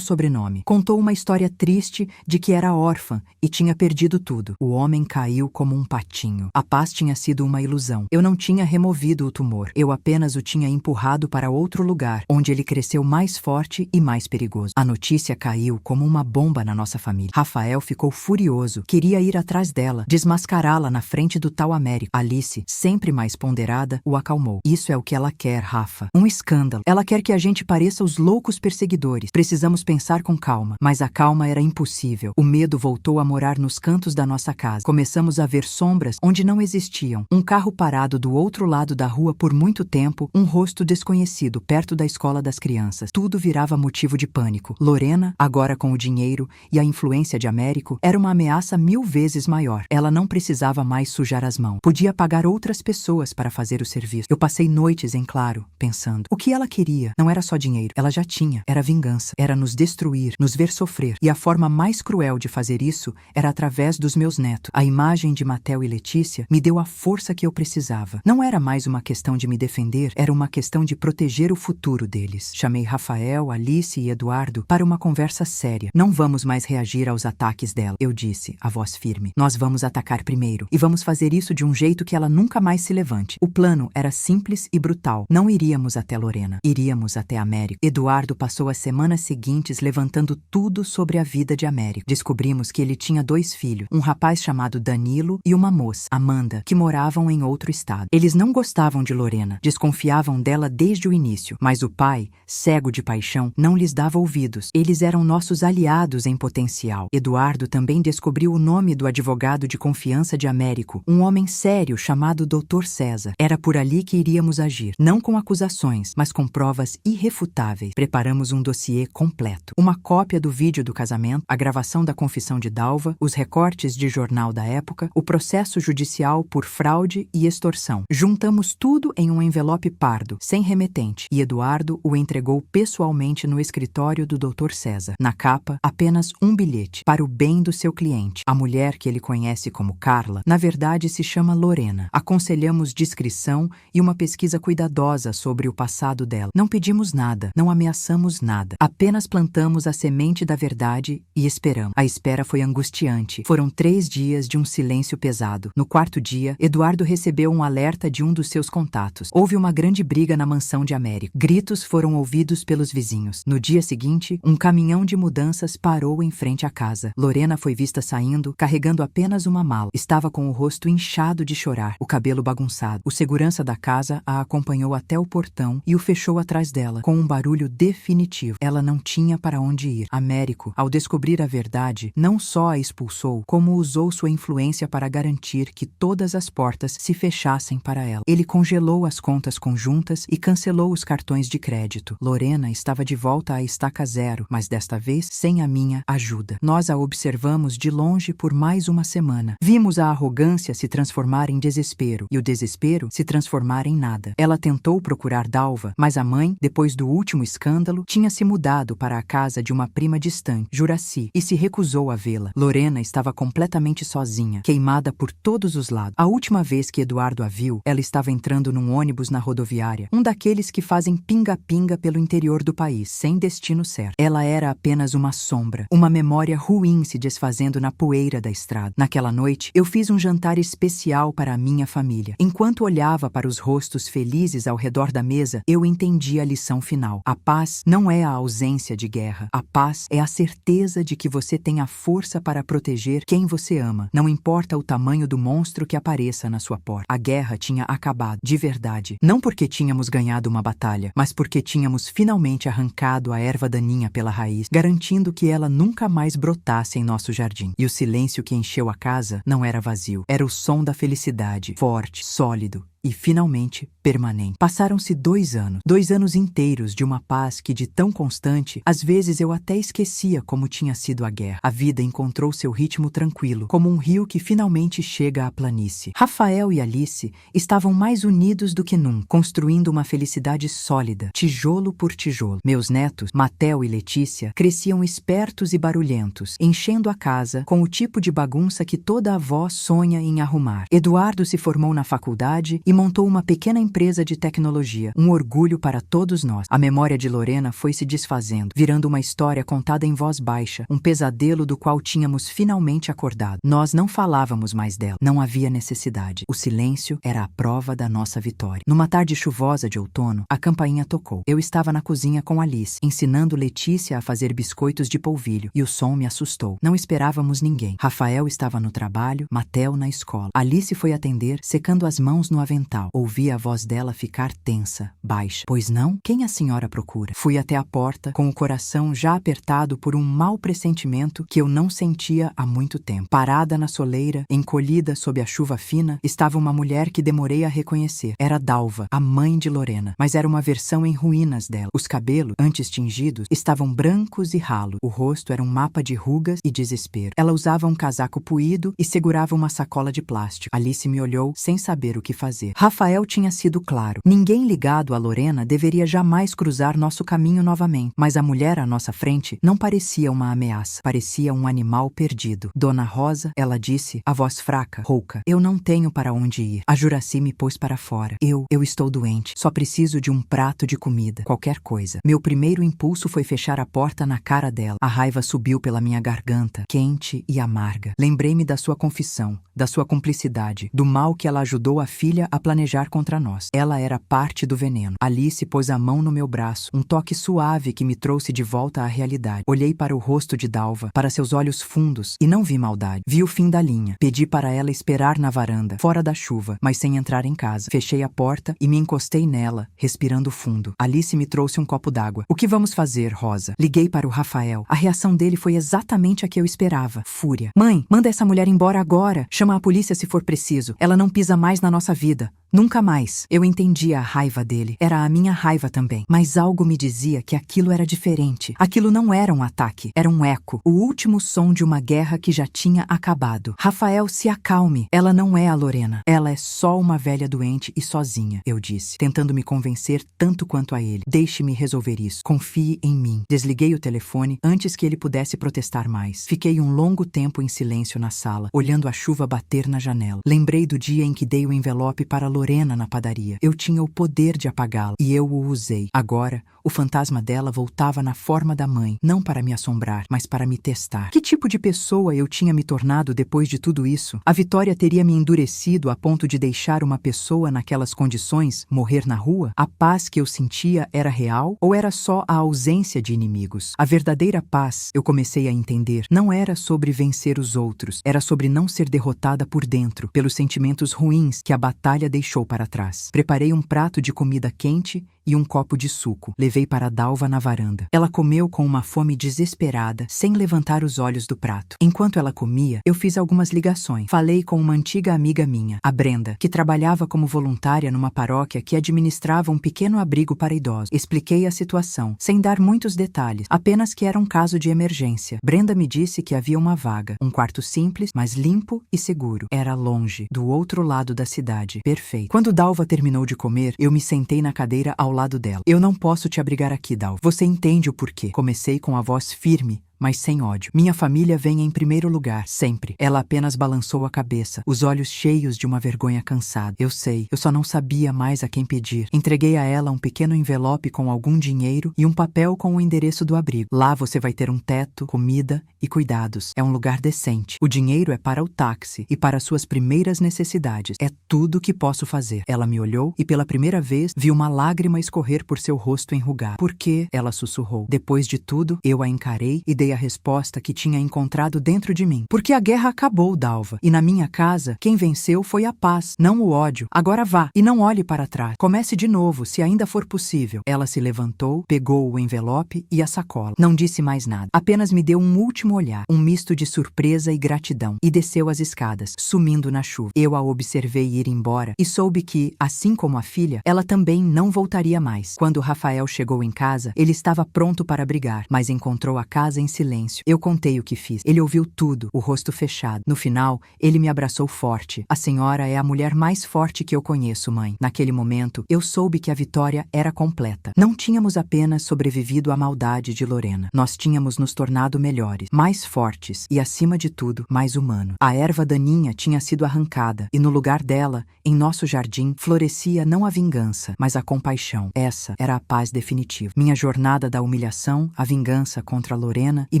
S1: sobrenome. Contou uma história triste de que era órfã e tinha perdido tudo. O homem caiu como um patinho. A paz tinha sido uma ilusão. Eu não tinha removido o tumor. Eu apenas o tinha empurrado para outro lugar, onde ele cresceu mais forte e mais perigoso. A notícia caiu como uma bomba na nossa família. Rafael ficou furioso. Queria ir atrás dela, desmascará-la na frente do tal Américo. Alice, sempre mais ponderada, o acalmou. Isso é o que ela quer, Rafa. Um escândalo. Ela quer que a gente pareça os loucos perseguidores. Precisamos pensar com calma. Mas a calma era impossível. O medo voltou a morar nos cantos da nossa casa. Começamos a ver sombras onde não existiam. Um carro parado do outro lado da rua por muito tempo, um rosto desconhecido perto da escola das crianças. Tudo virava motivo de pânico. Lorena, agora com o dinheiro e a influência de Américo, era uma ameaça 1000 vezes maior. Ela não precisava mais sujar as mãos. Podia pagar outras pessoas para fazer o serviço. Eu passei noites em claro, pensando. O que ela queria não era só dinheiro. Ela já tinha. Era vingança. Era nos destruir, nos ver sofrer. E a forma mais cruel de fazer isso era através dos meus netos. A imagem de Matel e Letícia me deu a força que eu precisava. Não era mais uma questão de me defender, era uma questão de proteger o futuro deles. Chamei Rafael, Alice e Eduardo para uma conversa séria. Não vamos mais reagir aos ataques dela, eu disse, a voz firme. Nós vamos atacar primeiro, e vamos fazer isso de um jeito que ela nunca mais se levante. O plano era simples e brutal. Não iríamos até Lorena, iríamos até Américo. Eduardo passou as semanas seguintes levantando tudo sobre a vida de Américo. Descobrimos que ele tinha 2 filhos, um rapaz chamado Danilo e uma moça, Amanda, que moravam em outro estado. Eles não gostavam de Lorena, desconfiavam dela desde o início, mas o pai, cego de paixão, não lhes dava ouvidos. Eles eram nossos aliados em potencial. Eduardo também descobriu o nome do advogado de confiança de Américo, um homem sério chamado Dr. César. Era por ali que iríamos agir, não com acusações, mas com provas irrefutáveis. Preparamos um dossiê completo. Uma cópia do vídeo do casamento, a gravação da confissão de Dalva, os recortes de jornal da época, o processo judicial por fraude e extorsão. Juntamos tudo em um envelope pardo, sem remetente, e Eduardo o entregou pessoalmente no escritório do Dr. César. Na capa, apenas um bilhete, para o bem do seu cliente. A mulher que ele conhece como Carla, na verdade se chama Lorena. Aconselhamos discrição e uma pesquisa cuidadosa sobre o passado dela. Não pedimos nada, não ameaçamos nada. Apenas plantamos a semente da verdade e esperamos. A espera foi angustiante. Foram 3 dias de um silêncio pesado. No 4º dia, Eduardo recebeu um alerta de um dos seus contatos. Houve uma grande briga na mansão de Américo. Gritos foram ouvidos pelos vizinhos. No dia seguinte, um caminhão de mudanças parou em frente à casa. Lorena foi vista saindo, carregando apenas uma mala. Estava com o rosto inchado de chorar, o cabelo bagunçado. O segurança da casa a acompanhou até o portão e o fechou atrás dela, com um barulho definitivo. Ela não tinha para onde ir. Américo, ao descobrir a verdade, não só a expulsou, como usou sua influência para garantir que todas as portas se fechassem para ela. Ele congelou as contas conjuntas e cancelou os cartões de crédito. Lorena estava de volta à estaca zero, mas desta vez sem a minha ajuda. Nós a observamos de longe por mais uma semana. Vimos a arrogância se transformar em desespero e o desespero se transformar em nada. Ela tentou procurar Dalva, mas a mãe, depois do último escândalo, tinha se mudado para a casa de uma prima distante, Juraci, e se recusou a vê-la. Lorena estava completamente sozinha, queimada por todos os lados. A última vez que Eduardo a viu, ela estava entrando num ônibus na rodoviária, um daqueles que fazem pinga-pinga pelo interior do país, sem destino certo. Ela era apenas uma sombra, uma memória ruim se desfazendo na poeira da estrada. Naquela noite, eu fiz um jantar especial para a minha família. Enquanto olhava para os rostos felizes ao redor da mesa, eu entendi a lição final. A paz não é a ausência de guerra. A paz é a certeza de que você tem a força para proteger quem você ama. Não importa o tamanho do monstro que apareça na sua porta. A guerra tinha acabado, de verdade. Não porque tínhamos ganhado uma batalha, mas porque tínhamos finalmente arrancado a erva daninha pela raiz, garantindo que ela nunca mais brotasse em nosso jardim. E o silêncio que encheu a casa não era vazio. Era o som da felicidade, forte, sólido e, finalmente, permanente. Passaram-se 2 anos. 2 anos inteiros de uma paz que, de tão constante, às vezes eu até esquecia como tinha sido a guerra. A vida encontrou seu ritmo tranquilo, como um rio que finalmente chega à planície. Rafael e Alice estavam mais unidos do que nunca, construindo uma felicidade sólida, tijolo por tijolo. Meus netos, Matel e Letícia, cresciam espertos e barulhentos, enchendo a casa com o tipo de bagunça que toda avó sonha em arrumar. Eduardo se formou na faculdade e montou uma pequena empresa de tecnologia, um orgulho para todos nós. A memória de Lorena foi se desfazendo, virando uma história contada em voz baixa, um pesadelo do qual tínhamos finalmente acordado. Nós não falávamos mais dela, não havia necessidade. O silêncio era a prova da nossa vitória. Numa tarde chuvosa de outono, a campainha tocou. Eu estava na cozinha com Alice, ensinando Letícia a fazer biscoitos de polvilho, e o som me assustou. Não esperávamos ninguém. Rafael estava no trabalho, Matel na escola. Alice foi atender, secando as mãos no avental. Ouvi a voz dela ficar tensa, baixa. Pois não? Quem a senhora procura? Fui até a porta, com o coração já apertado por um mau pressentimento que eu não sentia há muito tempo. Parada na soleira, encolhida sob a chuva fina, estava uma mulher que demorei a reconhecer. Era Dalva, a mãe de Lorena, mas era uma versão em ruínas dela. Os cabelos, antes tingidos, estavam brancos e ralos. O rosto era um mapa de rugas e desespero. Ela usava um casaco puído e segurava uma sacola de plástico. Alice me olhou sem saber o que fazer. Rafael tinha sido claro. Ninguém ligado a Lorena deveria jamais cruzar nosso caminho novamente. Mas a mulher à nossa frente não parecia uma ameaça. Parecia um animal perdido. Dona Rosa, ela disse, a voz fraca, rouca. Eu não tenho para onde ir. A Juraci me pôs para fora. Eu estou doente. Só preciso de um prato de comida. Qualquer coisa. Meu primeiro impulso foi fechar a porta na cara dela. A raiva subiu pela minha garganta, quente e amarga. Lembrei-me da sua confissão, da sua cumplicidade, do mal que ela ajudou a filha a planejar contra nós. Ela era parte do veneno. Alice pôs a mão no meu braço, um toque suave que me trouxe de volta à realidade. Olhei para o rosto de Dalva, para seus olhos fundos, e não vi maldade. Vi o fim da linha. Pedi para ela esperar na varanda, fora da chuva, mas sem entrar em casa. Fechei a porta e me encostei nela, respirando fundo. Alice me trouxe um copo d'água. O que vamos fazer, Rosa? Liguei para o Rafael. A reação dele foi exatamente a que eu esperava. Fúria. Mãe, manda essa mulher embora agora. Chama a polícia se for preciso. Ela não pisa mais na nossa vida. Nunca mais. Eu entendia a raiva dele. Era a minha raiva também. Mas algo me dizia que aquilo era diferente. Aquilo não era um ataque. Era um eco. O último som de uma guerra que já tinha acabado. Rafael, se acalme. Ela não é a Lorena. Ela é só uma velha doente e sozinha, eu disse, tentando me convencer tanto quanto a ele. Deixe-me resolver isso. Confie em mim. Desliguei o telefone antes que ele pudesse protestar mais. Fiquei um longo tempo em silêncio na sala, olhando a chuva bater na janela. Lembrei do dia em que dei o envelope para Lorena na padaria. Eu tinha o poder de apagá-lo e eu o usei. Agora, O fantasma dela voltava na forma da mãe, não para me assombrar, mas para me testar. Que tipo de pessoa eu tinha me tornado depois de tudo isso? A Vitória teria me endurecido a ponto de deixar uma pessoa naquelas condições morrer na rua? A paz que eu sentia era real ou era só a ausência de inimigos? A verdadeira paz, eu comecei a entender, não era sobre vencer os outros, era sobre não ser derrotada por dentro, pelos sentimentos ruins que a batalha deixou para trás. Preparei um prato de comida quente e um copo de suco. Levei para Dalva na varanda. Ela comeu com uma fome desesperada, sem levantar os olhos do prato. Enquanto ela comia, eu fiz algumas ligações. Falei com uma antiga amiga minha, a Brenda, que trabalhava como voluntária numa paróquia que administrava um pequeno abrigo para idosos. Expliquei a situação, sem dar muitos detalhes, apenas que era um caso de emergência. Brenda me disse que havia uma vaga, um quarto simples, mas limpo e seguro. Era longe, do outro lado da cidade. Perfeito. Quando Dalva terminou de comer, eu me sentei na cadeira ao lado dela. Eu não posso te abrigar aqui, Dalva. Você entende o porquê. Comecei com a voz firme, mas sem ódio. Minha família vem em primeiro lugar, sempre. Ela apenas balançou a cabeça, os olhos cheios de uma vergonha cansada. Eu sei, eu só não sabia mais a quem pedir. Entreguei a ela um pequeno envelope com algum dinheiro e um papel com o endereço do abrigo. Lá você vai ter um teto, comida e cuidados. É um lugar decente. O dinheiro é para o táxi e para suas primeiras necessidades. É tudo que posso fazer. Ela me olhou e pela primeira vez vi uma lágrima escorrer por seu rosto enrugado. Por quê? Ela sussurrou. Depois de tudo, eu a encarei e dei a resposta que tinha encontrado dentro de mim. Porque a guerra acabou, Dalva. E na minha casa, quem venceu foi a paz, não o ódio. Agora vá e não olhe para trás. Comece de novo, se ainda for possível. Ela se levantou, pegou o envelope e a sacola. Não disse mais nada. Apenas me deu um último olhar, um misto de surpresa e gratidão, e desceu as escadas, sumindo na chuva. Eu a observei ir embora e soube que, assim como a filha, ela também não voltaria mais. Quando Rafael chegou em casa, ele estava pronto para brigar, mas encontrou a casa em silêncio. Eu contei o que fiz. Ele ouviu tudo, o rosto fechado. No final, ele me abraçou forte. A senhora é a mulher mais forte que eu conheço, mãe. Naquele momento, eu soube que a vitória era completa. Não tínhamos apenas sobrevivido à maldade de Lorena. Nós tínhamos nos tornado melhores, mais fortes e, acima de tudo, mais humanos. A erva daninha tinha sido arrancada e, no lugar dela, em nosso jardim, florescia não a vingança, mas a compaixão. Essa era a paz definitiva. Minha jornada da humilhação, a vingança contra Lorena e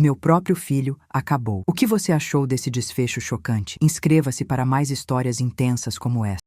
S1: meu próprio filho acabou. O que você achou desse desfecho chocante? Inscreva-se para mais histórias intensas como essa.